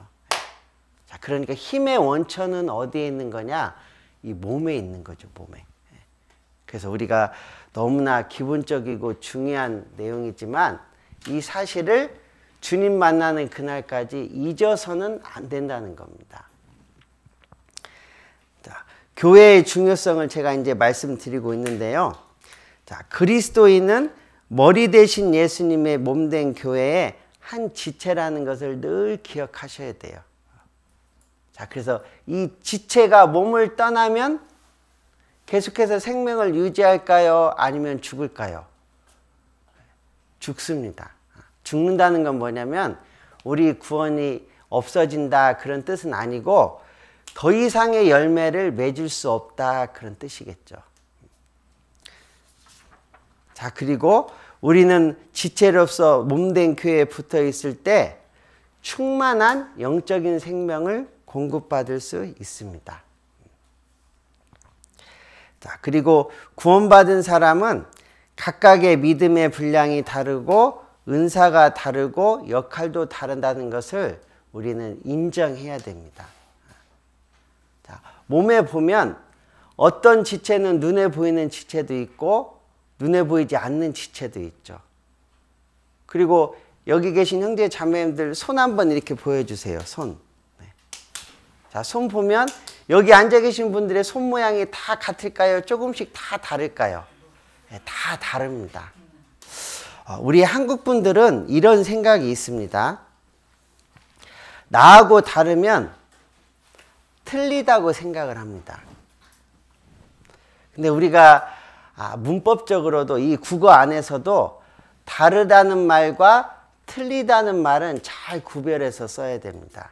자, 그러니까 힘의 원천은 어디에 있는 거냐? 이 몸에 있는 거죠, 몸에. 그래서 우리가 너무나 기본적이고 중요한 내용이지만 이 사실을 주님 만나는 그날까지 잊어서는 안 된다는 겁니다. 자, 교회의 중요성을 제가 이제 말씀드리고 있는데요. 자, 그리스도인은 머리 대신 예수님의 몸된 교회의 한 지체라는 것을 늘 기억하셔야 돼요. 자, 그래서 이 지체가 몸을 떠나면 계속해서 생명을 유지할까요? 아니면 죽을까요? 죽습니다. 죽는다는 건 뭐냐면 우리 구원이 없어진다 그런 뜻은 아니고 더 이상의 열매를 맺을 수 없다 그런 뜻이겠죠. 자, 그리고 우리는 지체로서 몸된 교회에 붙어 있을 때 충만한 영적인 생명을 공급받을 수 있습니다. 자, 그리고 구원받은 사람은 각각의 믿음의 분량이 다르고 은사가 다르고 역할도 다르다는 것을 우리는 인정해야 됩니다. 자, 몸에 보면 어떤 지체는 눈에 보이는 지체도 있고 눈에 보이지 않는 지체도 있죠. 그리고 여기 계신 형제 자매님들 손 한번 이렇게 보여주세요. 손. 네. 자, 손 보면 여기 앉아 계신 분들의 손 모양이 다 같을까요? 조금씩 다 다를까요? 네, 다 다릅니다. 우리 한국 분들은 이런 생각이 있습니다. 나하고 다르면 틀리다고 생각을 합니다. 근데 우리가 문법적으로도 이 국어 안에서도 다르다는 말과 틀리다는 말은 잘 구별해서 써야 됩니다.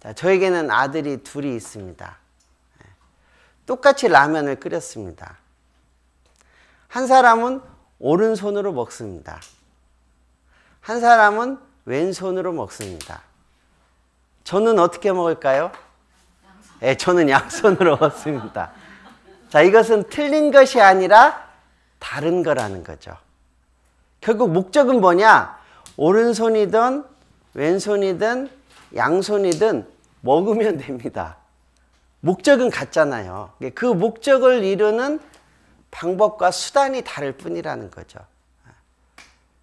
자, 저에게는 아들이 둘이 있습니다. 똑같이 라면을 끓였습니다. 한 사람은 오른손으로 먹습니다. 한 사람은 왼손으로 먹습니다. 저는 어떻게 먹을까요? 네, 저는 양손으로 먹습니다. 자, 이것은 틀린 것이 아니라 다른 거라는 거죠. 결국 목적은 뭐냐? 오른손이든 왼손이든 양손이든 먹으면 됩니다. 목적은 같잖아요. 그 목적을 이루는 방법과 수단이 다를 뿐이라는 거죠.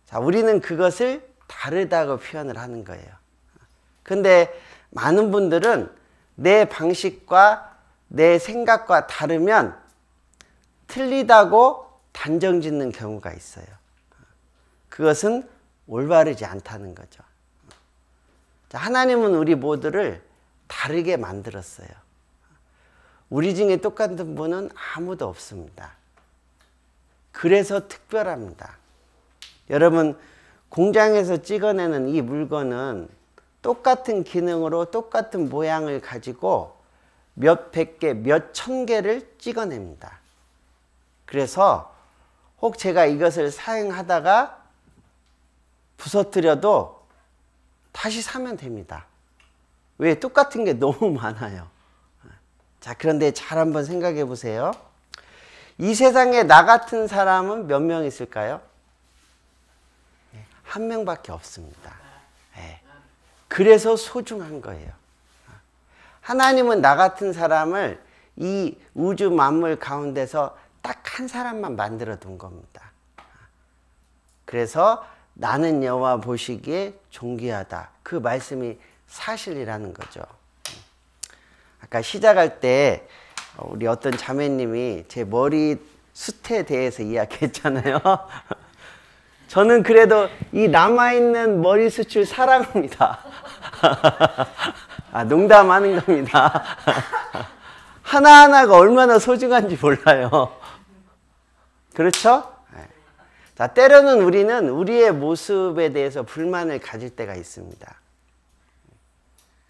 자, 우리는 그것을 다르다고 표현을 하는 거예요. 근데 많은 분들은 내 방식과 내 생각과 다르면 틀리다고 단정 짓는 경우가 있어요. 그것은 올바르지 않다는 거죠. 자, 하나님은 우리 모두를 다르게 만들었어요. 우리 중에 똑같은 분은 아무도 없습니다. 그래서 특별합니다. 여러분, 공장에서 찍어내는 이 물건은 똑같은 기능으로 똑같은 모양을 가지고 몇백 개, 몇천 개를 찍어냅니다. 그래서 혹 제가 이것을 사용하다가 부서뜨려도 다시 사면 됩니다. 왜? 똑같은 게 너무 많아요. 자, 그런데 잘 한번 생각해 보세요. 이 세상에 나 같은 사람은 몇 명 있을까요? 한 명밖에 없습니다. 그래서 소중한 거예요. 하나님은 나 같은 사람을 이 우주 만물 가운데서 딱 한 사람만 만들어 둔 겁니다. 그래서 나는 여호와 보시기에 존귀하다. 그 말씀이 사실이라는 거죠. 아까 시작할 때 우리 어떤 자매님이 제 머리 숱에 대해서 이야기했잖아요. 저는 그래도 이 남아있는 머리숱을 사랑합니다. 농담하는 겁니다. 하나하나가 얼마나 소중한지 몰라요. 그렇죠? 자, 때로는 우리는 우리의 모습에 대해서 불만을 가질 때가 있습니다.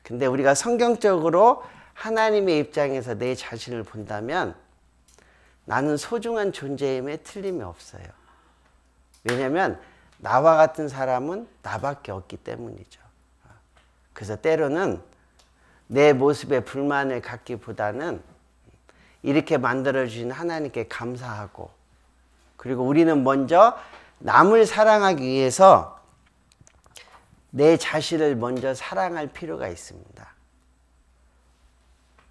근데 우리가 성경적으로 하나님의 입장에서 내 자신을 본다면 나는 소중한 존재임에 틀림이 없어요. 왜냐하면 나와 같은 사람은 나밖에 없기 때문이죠. 그래서 때로는 내 모습에 불만을 갖기보다는 이렇게 만들어주신 하나님께 감사하고, 그리고 우리는 먼저 남을 사랑하기 위해서 내 자신을 먼저 사랑할 필요가 있습니다.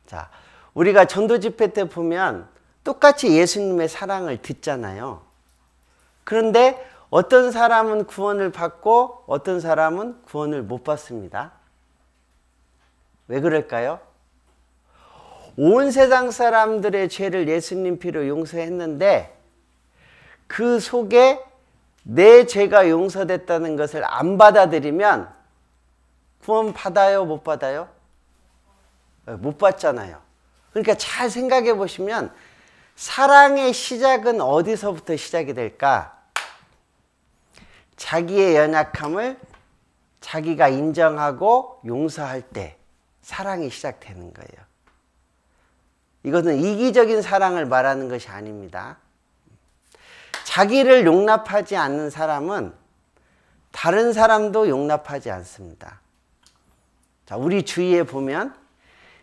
자, 우리가 전도 집회 때 보면 똑같이 예수님의 사랑을 듣잖아요. 그런데 어떤 사람은 구원을 받고 어떤 사람은 구원을 못 받습니다. 왜 그럴까요? 온 세상 사람들의 죄를 예수님 피로 용서했는데 그 속에 내 죄가 용서됐다는 것을 안 받아들이면 구원 받아요, 못 받아요? 못 받잖아요. 그러니까 잘 생각해 보시면 사랑의 시작은 어디서부터 시작이 될까? 자기의 연약함을 자기가 인정하고 용서할 때 사랑이 시작되는 거예요. 이것은 이기적인 사랑을 말하는 것이 아닙니다. 자기를 용납하지 않는 사람은 다른 사람도 용납하지 않습니다. 자, 우리 주위에 보면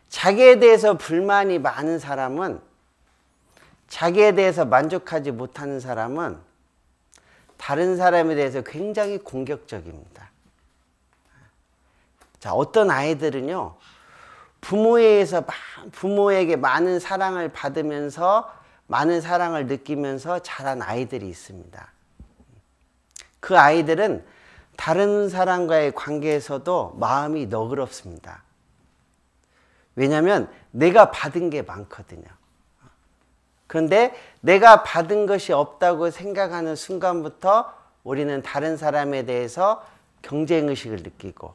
자기에 대해서 불만이 많은 사람은, 자기에 대해서 만족하지 못하는 사람은 다른 사람에 대해서 굉장히 공격적입니다. 자, 어떤 아이들은요, 부모에게 많은 사랑을 받으면서 많은 사랑을 느끼면서 자란 아이들이 있습니다. 그 아이들은 다른 사람과의 관계에서도 마음이 너그럽습니다. 왜냐하면 내가 받은 게 많거든요. 그런데 내가 받은 것이 없다고 생각하는 순간부터 우리는 다른 사람에 대해서 경쟁의식을 느끼고,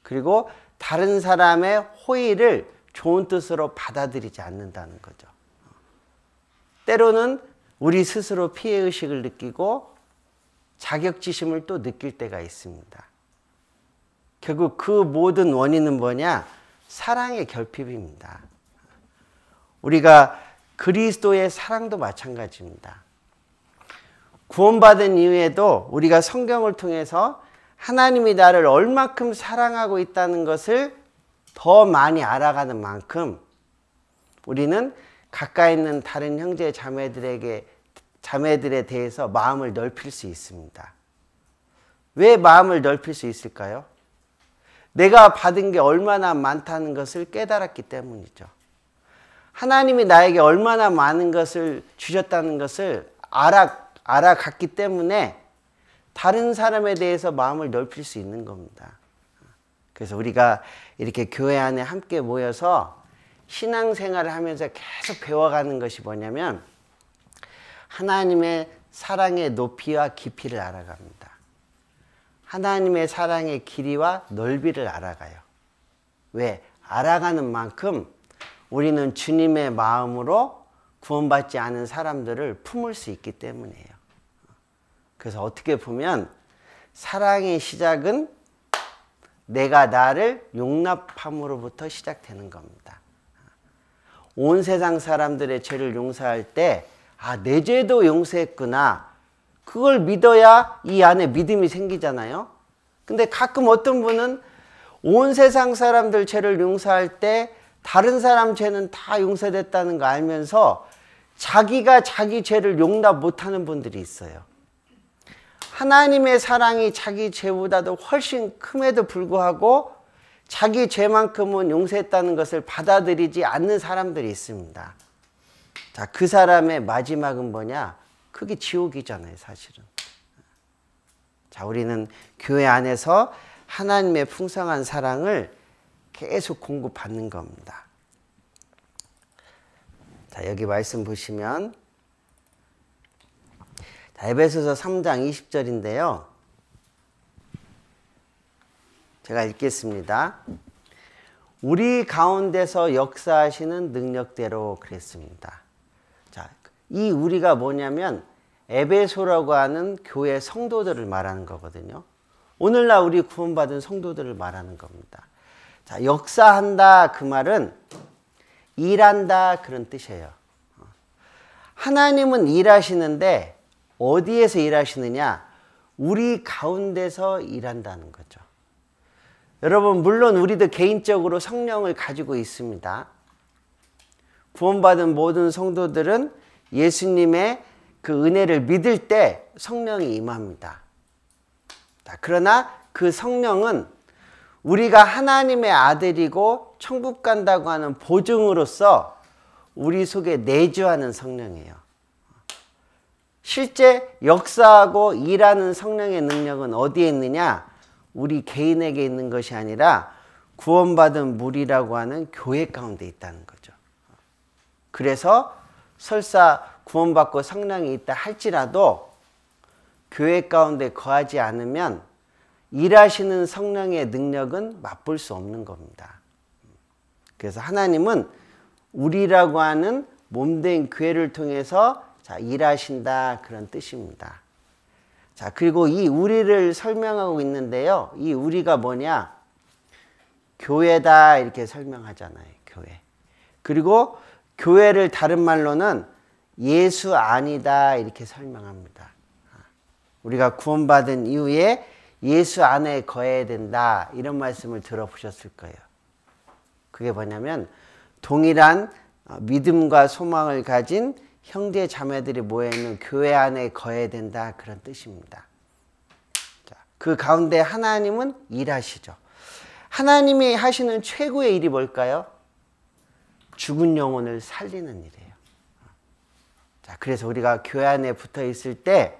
그리고 다른 사람의 호의를 좋은 뜻으로 받아들이지 않는다는 거죠. 때로는 우리 스스로 피해의식을 느끼고 자격지심을 또 느낄 때가 있습니다. 결국 그 모든 원인은 뭐냐? 사랑의 결핍입니다. 우리가 그리스도의 사랑도 마찬가지입니다. 구원받은 이후에도 우리가 성경을 통해서 하나님이 나를 얼마큼 사랑하고 있다는 것을 더 많이 알아가는 만큼 우리는 가까이 있는 다른 형제 자매들에 대해서 마음을 넓힐 수 있습니다. 왜 마음을 넓힐 수 있을까요? 내가 받은 게 얼마나 많다는 것을 깨달았기 때문이죠. 하나님이 나에게 얼마나 많은 것을 주셨다는 것을 알아갔기 때문에 다른 사람에 대해서 마음을 넓힐 수 있는 겁니다. 그래서 우리가 이렇게 교회 안에 함께 모여서 신앙생활을 하면서 계속 배워가는 것이 뭐냐면 하나님의 사랑의 높이와 깊이를 알아갑니다. 하나님의 사랑의 길이와 넓이를 알아가요. 왜? 알아가는 만큼 우리는 주님의 마음으로 구원받지 않은 사람들을 품을 수 있기 때문이에요. 그래서 어떻게 보면 사랑의 시작은 내가 나를 용납함으로부터 시작되는 겁니다. 온 세상 사람들의 죄를 용서할 때 내 죄도 용서했구나. 그걸 믿어야 이 안에 믿음이 생기잖아요. 근데 가끔 어떤 분은 온 세상 사람들 죄를 용서할 때 다른 사람 죄는 다 용서됐다는 거 알면서 자기가 자기 죄를 용납 못하는 분들이 있어요. 하나님의 사랑이 자기 죄보다도 훨씬 큼에도 불구하고 자기 죄만큼은 용서했다는 것을 받아들이지 않는 사람들이 있습니다. 자, 그 사람의 마지막은 뭐냐? 그게 지옥이잖아요, 사실은. 자, 우리는 교회 안에서 하나님의 풍성한 사랑을 계속 공급받는 겁니다. 자, 여기 말씀 보시면 에베소서 3장 20절인데요. 제가 읽겠습니다. 우리 가운데서 역사하시는 능력대로 그랬습니다. 자, 이 우리가 뭐냐면 에베소라고 하는 교회 성도들을 말하는 거거든요. 오늘날 우리 구원받은 성도들을 말하는 겁니다. 자, 역사한다 그 말은 일한다 그런 뜻이에요. 하나님은 일하시는데 어디에서 일하시느냐? 우리 가운데서 일한다는 거죠. 여러분, 물론 우리도 개인적으로 성령을 가지고 있습니다. 구원받은 모든 성도들은 예수님의 그 은혜를 믿을 때 성령이 임합니다. 그러나 그 성령은 우리가 하나님의 아들이고 천국 간다고 하는 보증으로서 우리 속에 내주하는 성령이에요. 실제 역사하고 일하는 성령의 능력은 어디에 있느냐? 우리 개인에게 있는 것이 아니라 구원받은 무리라고 하는 교회 가운데 있다는 거죠. 그래서 설사 구원받고 성령이 있다 할지라도 교회 가운데 거하지 않으면 일하시는 성령의 능력은 맛볼 수 없는 겁니다. 그래서 하나님은 우리라고 하는 몸된 교회를 통해서 일하신다 그런 뜻입니다. 자, 그리고 이 우리를 설명하고 있는데요. 이 우리가 뭐냐? 교회다 이렇게 설명하잖아요. 교회. 그리고 교회를 다른 말로는 예수 안이다 이렇게 설명합니다. 우리가 구원받은 이후에 예수 안에 거해야 된다 이런 말씀을 들어보셨을 거예요. 그게 뭐냐면 동일한 믿음과 소망을 가진 형제 자매들이 모여있는 교회 안에 거해야 된다 그런 뜻입니다. 자, 그 가운데 하나님은 일하시죠. 하나님이 하시는 최고의 일이 뭘까요? 죽은 영혼을 살리는 일이에요. 자, 그래서 우리가 교회 안에 붙어 있을 때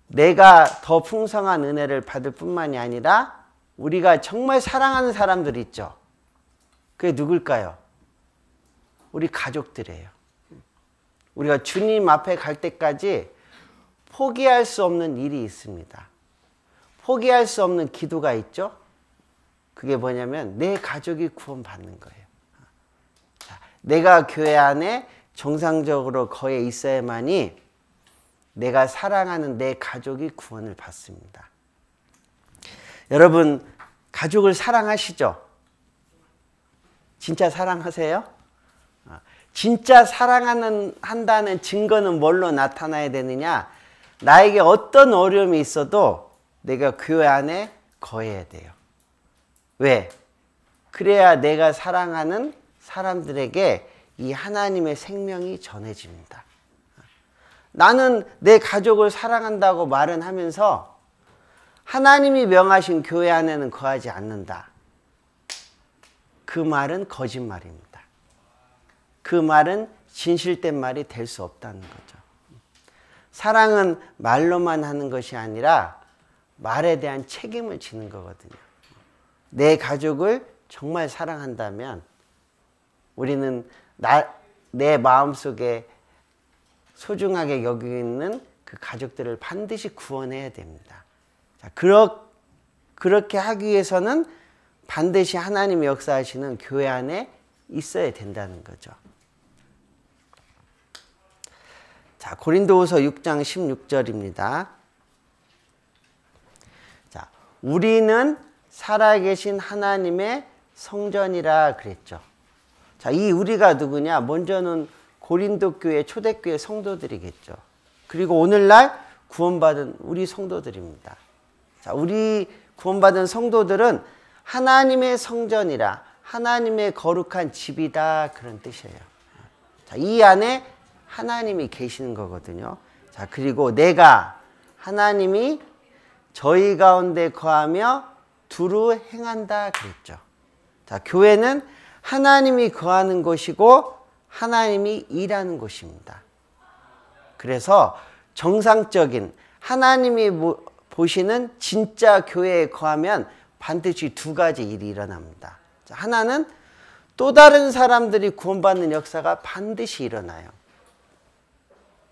내가 더 풍성한 은혜를 받을 뿐만이 아니라 우리가 정말 사랑하는 사람들 있죠. 그게 누굴까요? 우리 가족들이에요. 우리가 주님 앞에 갈 때까지 포기할 수 없는 일이 있습니다. 포기할 수 없는 기도가 있죠. 그게 뭐냐면 내 가족이 구원받는 거예요. 자, 내가 교회 안에 정상적으로 거해 있어야만이 내가 사랑하는 내 가족이 구원을 받습니다. 여러분, 가족을 사랑하시죠? 진짜 사랑하세요? 진짜 사랑한다는 증거는 뭘로 나타나야 되느냐? 나에게 어떤 어려움이 있어도 내가 교회 안에 거해야 돼요. 왜? 그래야 내가 사랑하는 사람들에게 이 하나님의 생명이 전해집니다. 나는 내 가족을 사랑한다고 말은 하면서 하나님이 명하신 교회 안에는 거하지 않는다. 그 말은 거짓말입니다. 그 말은 진실된 말이 될 수 없다는 거죠. 사랑은 말로만 하는 것이 아니라 말에 대한 책임을 지는 거거든요. 내 가족을 정말 사랑한다면 우리는 내 마음속에 소중하게 여기고 있는 그 가족들을 반드시 구원해야 됩니다. 자, 그렇게 하기 위해서는 반드시 하나님의 역사하시는 교회 안에 있어야 된다는 거죠. 자, 고린도후서 6장 16절입니다. 자, 우리는 살아계신 하나님의 성전이라 그랬죠. 자, 이 우리가 누구냐? 먼저는 고린도 교회 초대교회 성도들이겠죠. 그리고 오늘날 구원받은 우리 성도들입니다. 자, 우리 구원받은 성도들은 하나님의 성전이라 하나님의 거룩한 집이다 그런 뜻이에요. 자, 이 안에 하나님이 계시는 거거든요. 자, 그리고 내가 하나님이 저희 가운데 거하며 두루 행한다 그랬죠. 자, 교회는 하나님이 거하는 곳이고 하나님이 일하는 곳입니다. 그래서 정상적인 하나님이 보시는 진짜 교회에 거하면 반드시 두 가지 일이 일어납니다. 자, 하나는 또 다른 사람들이 구원받는 역사가 반드시 일어나요.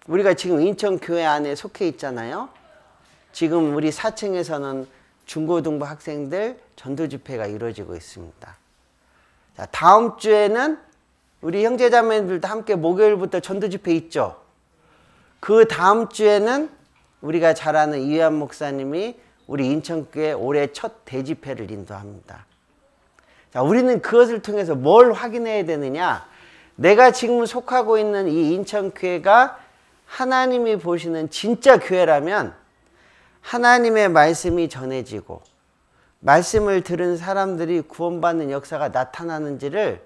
우리가 지금 인천교회 안에 속해 있잖아요. 지금 우리 4층에서는 중고등부 학생들 전도 집회가 이루어지고 있습니다. 자, 다음 주에는 우리 형제자매들도 함께 목요일부터 전도집회 있죠. 그 다음 주에는 우리가 잘 아는 이회한 목사님이 우리 인천교회 올해 첫 대집회를 인도합니다. 자, 우리는 그것을 통해서 뭘 확인해야 되느냐? 내가 지금 속하고 있는 이 인천교회가 하나님이 보시는 진짜 교회라면 하나님의 말씀이 전해지고 말씀을 들은 사람들이 구원받는 역사가 나타나는지를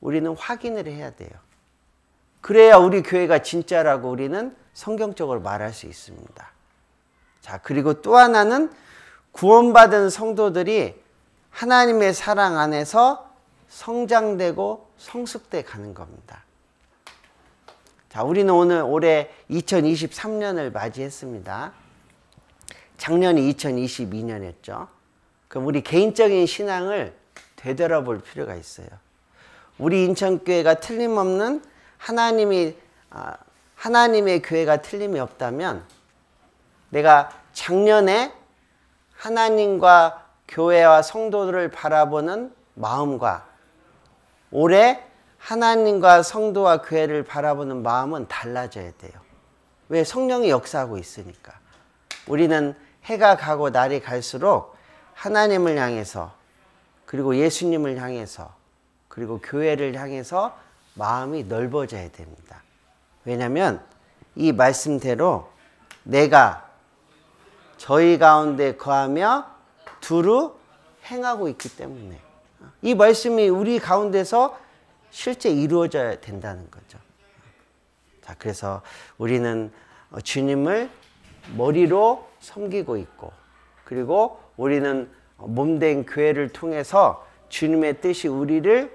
우리는 확인을 해야 돼요. 그래야 우리 교회가 진짜라고 우리는 성경적으로 말할 수 있습니다. 자, 그리고 또 하나는 구원받은 성도들이 하나님의 사랑 안에서 성장되고 성숙돼 가는 겁니다. 자, 우리는 올해 2023년을 맞이했습니다. 작년이 2022년이었죠. 그럼 우리 개인적인 신앙을 되돌아볼 필요가 있어요. 우리 인천교회가 틀림없는 하나님의 교회가 틀림이 없다면 내가 작년에 하나님과 교회와 성도들을 바라보는 마음과 올해 하나님과 성도와 교회를 바라보는 마음은 달라져야 돼요. 왜? 성령이 역사하고 있으니까. 우리는 해가 가고 날이 갈수록 하나님을 향해서 그리고 예수님을 향해서 그리고 교회를 향해서 마음이 넓어져야 됩니다. 왜냐하면 이 말씀대로 내가 저희 가운데 거하며 두루 행하고 있기 때문에 이 말씀이 우리 가운데서 실제 이루어져야 된다는 거죠. 자, 그래서 우리는 주님을 머리로 섬기고 있고 그리고 우리는 몸된 교회를 통해서 주님의 뜻이 우리를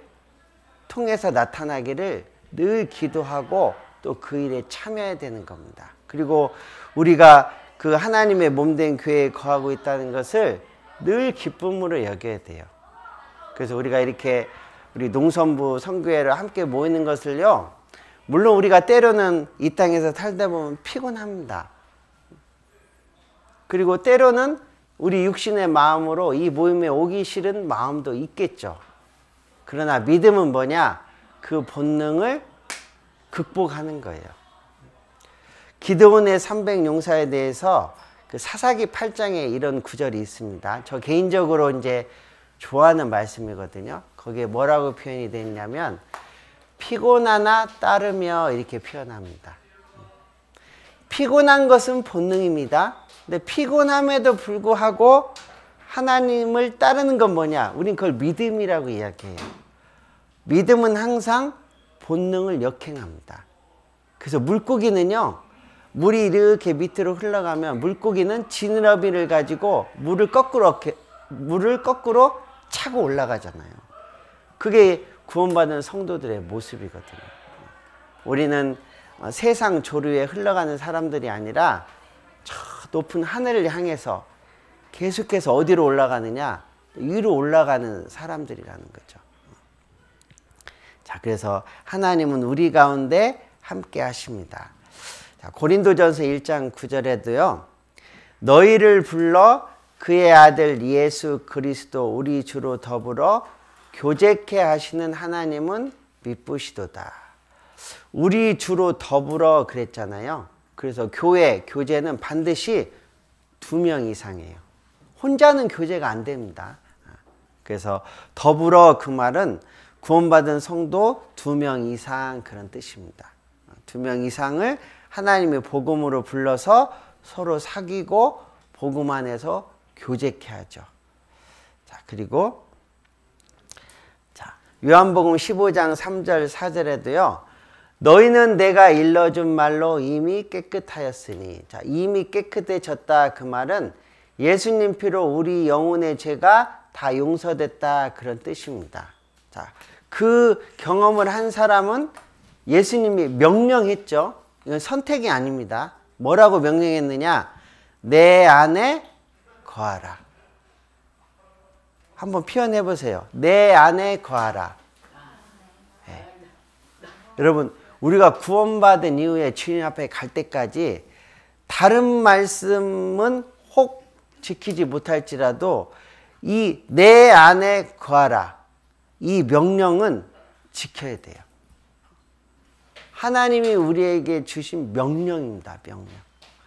통해서 나타나기를 늘 기도하고 또 그 일에 참여해야 되는 겁니다. 그리고 우리가 그 하나님의 몸된 교회에 거하고 있다는 것을 늘 기쁨으로 여겨야 돼요. 그래서 우리가 이렇게 우리 농선부 선교회를 함께 모이는 것을요, 물론 우리가 때로는 이 땅에서 살다 보면 피곤합니다. 그리고 때로는 우리 육신의 마음으로 이 모임에 오기 싫은 마음도 있겠죠. 그러나 믿음은 뭐냐? 그 본능을 극복하는 거예요. 기드온의 300용사에 대해서 그 사사기 8장에 이런 구절이 있습니다. 저 개인적으로 이제 좋아하는 말씀이거든요. 거기에 뭐라고 표현이 되어 있냐면 피곤하나 따르며 이렇게 표현합니다. 피곤한 것은 본능입니다. 근데 피곤함에도 불구하고 하나님을 따르는 건 뭐냐? 우린 그걸 믿음이라고 이야기해요. 믿음은 항상 본능을 역행합니다. 그래서 물고기는요, 물이 이렇게 밑으로 흘러가면 물고기는 지느러미를 가지고 물을 거꾸로 차고 올라가잖아요. 그게 구원받은 성도들의 모습이거든요. 우리는 세상 조류에 흘러가는 사람들이 아니라 저 높은 하늘을 향해서 계속해서 어디로 올라가느냐? 위로 올라가는 사람들이라는 거죠. 자, 그래서 하나님은 우리 가운데 함께 하십니다. 자, 고린도전서 1장 9절에도요. 너희를 불러 그의 아들 예수 그리스도 우리 주로 더불어 교제케 하시는 하나님은 미쁘시도다. 우리 주로 더불어 그랬잖아요. 그래서 교제는 반드시 2명 이상이에요. 혼자는 교제가 안 됩니다. 그래서 더불어 그 말은 구원받은 성도 2명 이상 그런 뜻입니다. 2명 이상을 하나님의 복음으로 불러서 서로 사귀고 복음 안에서 교제케 하죠. 자, 그리고 요한복음 15장 3절 4절에도요. 너희는 내가 일러준 말로 이미 깨끗하였으니. 자, 이미 깨끗해졌다 그 말은 예수님 피로 우리 영혼의 죄가 다 용서됐다 그런 뜻입니다. 자, 그 경험을 한 사람은 예수님이 명령했죠. 이건 선택이 아닙니다. 뭐라고 명령했느냐? 내 안에 거하라. 한번 표현해 보세요. 내 안에 거하라. 네. 여러분, 우리가 구원받은 이후에 주님 앞에 갈 때까지 다른 말씀은 혹 지키지 못할지라도 이 내 안에 거하라. 이 명령은 지켜야 돼요. 하나님이 우리에게 주신 명령입니다. 명령.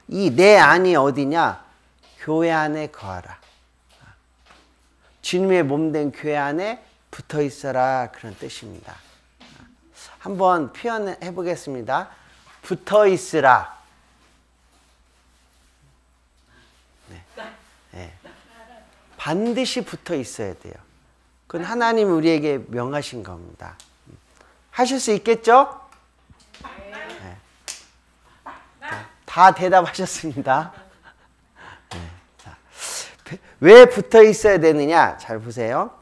이 내 안이 어디냐? 교회 안에 거하라. 주님의 몸된 교회 안에 붙어 있어라. 그런 뜻입니다. 한번 표현해 보겠습니다. 붙어 있으라. 네. 네. 반드시 붙어 있어야 돼요. 그건 하나님이 우리에게 명하신 겁니다. 하실 수 있겠죠? 네. 다 대답하셨습니다. 네. 자, 왜 붙어 있어야 되느냐? 잘 보세요.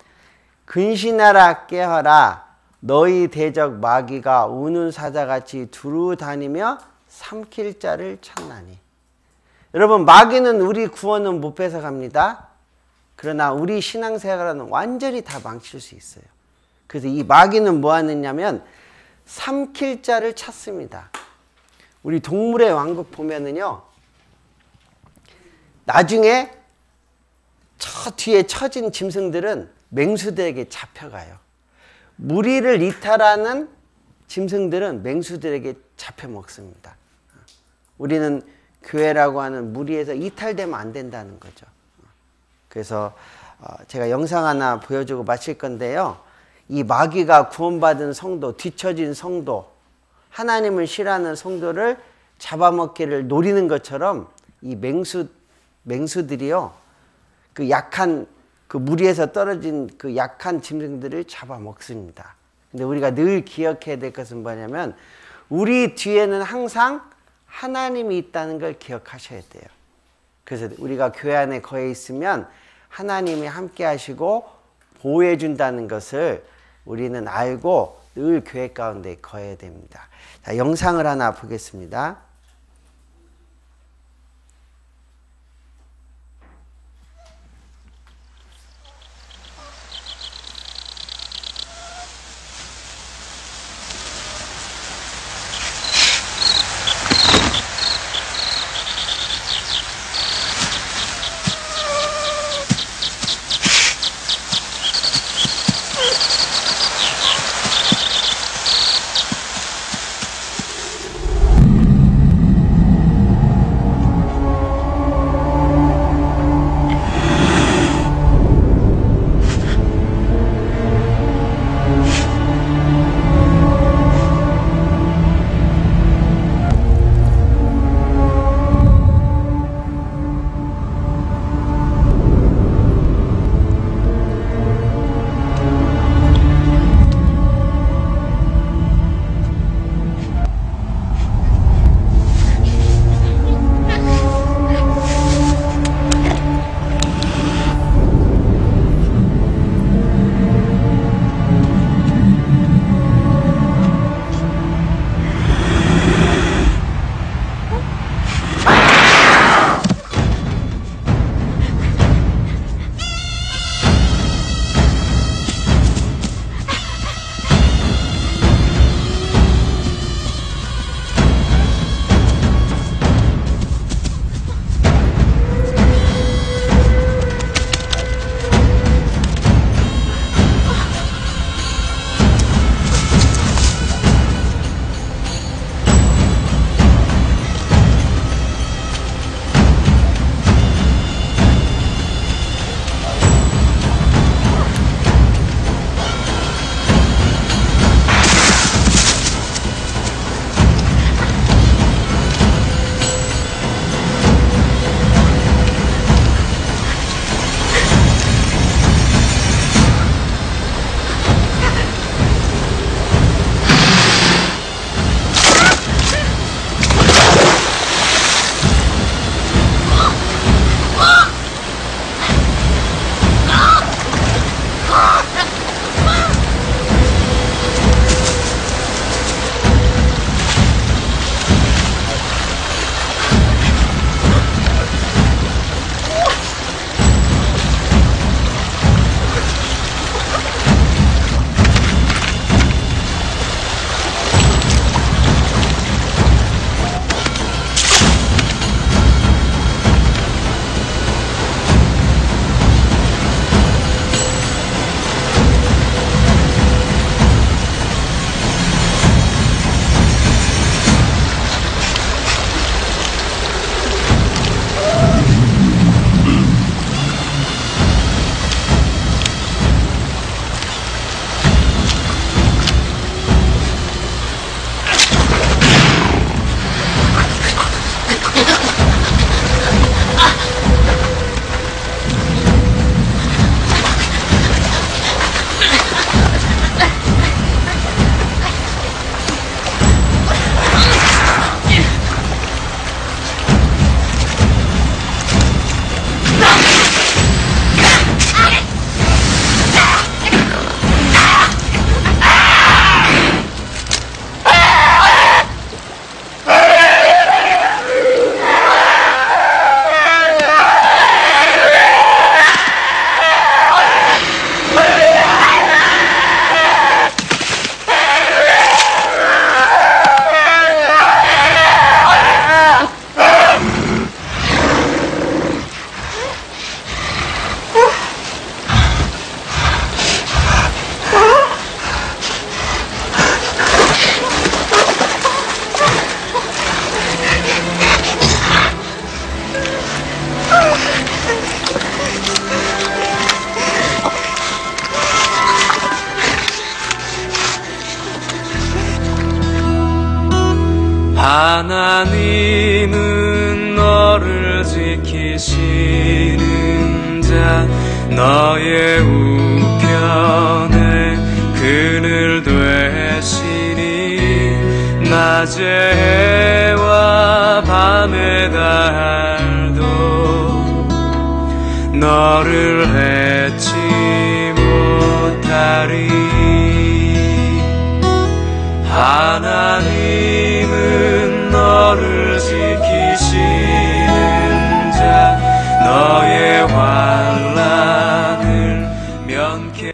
근신하라 깨어라. 너희 대적 마귀가 우는 사자같이 두루 다니며 삼킬 자를 찾나니. 여러분, 마귀는 우리 구원은 못 뺏어갑니다. 그러나 우리 신앙생활은 완전히 다 망칠 수 있어요. 그래서 이 마귀는 뭐 하느냐면 삼킬 자를 찾습니다. 우리 동물의 왕국 보면은요, 나중에 저 뒤에 처진 짐승들은 맹수들에게 잡혀가요. 무리를 이탈하는 짐승들은 맹수들에게 잡혀 먹습니다. 우리는 교회라고 하는 무리에서 이탈되면 안 된다는 거죠. 그래서 제가 영상 하나 보여주고 마칠 건데요. 이 마귀가 구원받은 성도, 뒤처진 성도, 하나님을 싫어하는 성도를 잡아먹기를 노리는 것처럼 이 맹수들이요, 그 약한, 그 무리에서 떨어진 그 약한 짐승들을 잡아먹습니다. 근데 우리가 늘 기억해야 될 것은 뭐냐면, 우리 뒤에는 항상 하나님이 있다는 걸 기억하셔야 돼요. 그래서 우리가 교회 안에 거해 있으면 하나님이 함께 하시고 보호해 준다는 것을 우리는 알고 늘 교회 가운데 거해야 됩니다. 자, 영상을 하나 보겠습니다. 지키시는 자 너의 우편에 그늘 되시니 낮의 해와 밤의 달도 너를 해치 못하리. 하나님은 너를 지키시는 자 너의 환난을 면케.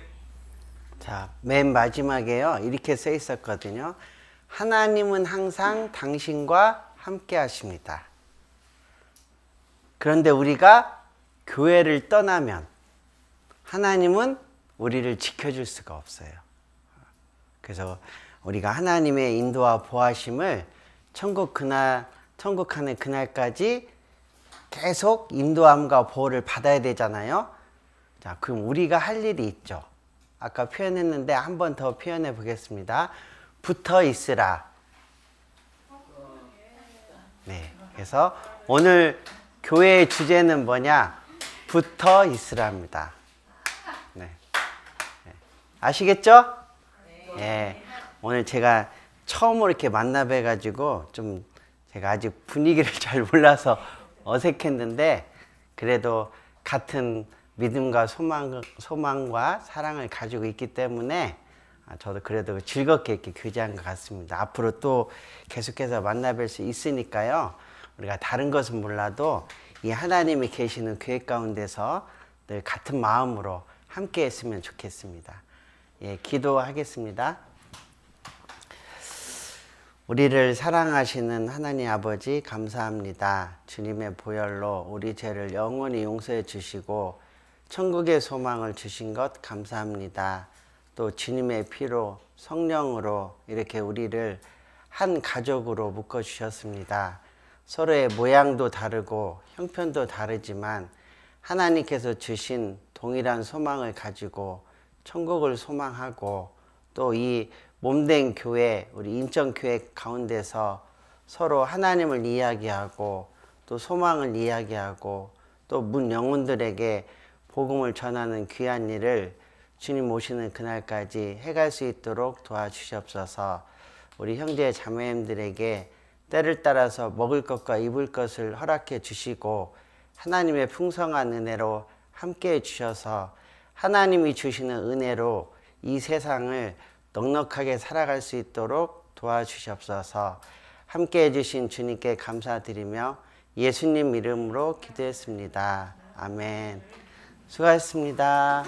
자, 맨 마지막에요. 이렇게 써 있었거든요. 하나님은 항상 당신과 함께 하십니다. 그런데 우리가 교회를 떠나면 하나님은 우리를 지켜줄 수가 없어요. 그래서 우리가 하나님의 인도와 보하심을 천국 가는 그날까지 계속 인도함과 보호를 받아야 되잖아요. 자, 그럼 우리가 할 일이 있죠. 아까 표현했는데 한 번 더 표현해 보겠습니다. 붙어 있으라. 네, 그래서 오늘 교회의 주제는 뭐냐? 붙어 있으라입니다. 네. 네. 아시겠죠? 네. 오늘 제가 처음으로 이렇게 만나 뵈가지고 좀 제가 아직 분위기를 잘 몰라서 어색했는데 그래도 같은 믿음과 소망과 사랑을 가지고 있기 때문에 저도 그래도 즐겁게 이렇게 교제한 것 같습니다. 앞으로 또 계속해서 만나 뵐 수 있으니까요. 우리가 다른 것은 몰라도 이 하나님이 계시는 교회 가운데서 늘 같은 마음으로 함께 했으면 좋겠습니다. 예, 기도하겠습니다. 우리를 사랑하시는 하나님 아버지 감사합니다. 주님의 보혈로 우리 죄를 영원히 용서해 주시고 천국의 소망을 주신 것 감사합니다. 또 주님의 피로 성령으로 이렇게 우리를 한 가족으로 묶어 주셨습니다. 서로의 모양도 다르고 형편도 다르지만 하나님께서 주신 동일한 소망을 가지고 천국을 소망하고 또 이 몸된 교회, 우리 인천교회 가운데서 서로 하나님을 이야기하고 또 소망을 이야기하고 또 문 영혼들에게 복음을 전하는 귀한 일을 주님 오시는 그날까지 해갈 수 있도록 도와주시옵소서. 우리 형제 자매님들에게 때를 따라서 먹을 것과 입을 것을 허락해 주시고 하나님의 풍성한 은혜로 함께해 주셔서 하나님이 주시는 은혜로 이 세상을 넉넉하게 살아갈 수 있도록 도와주시옵소서. 함께해 주신 주님께 감사드리며 예수님 이름으로 기도했습니다. 아멘. 수고하셨습니다.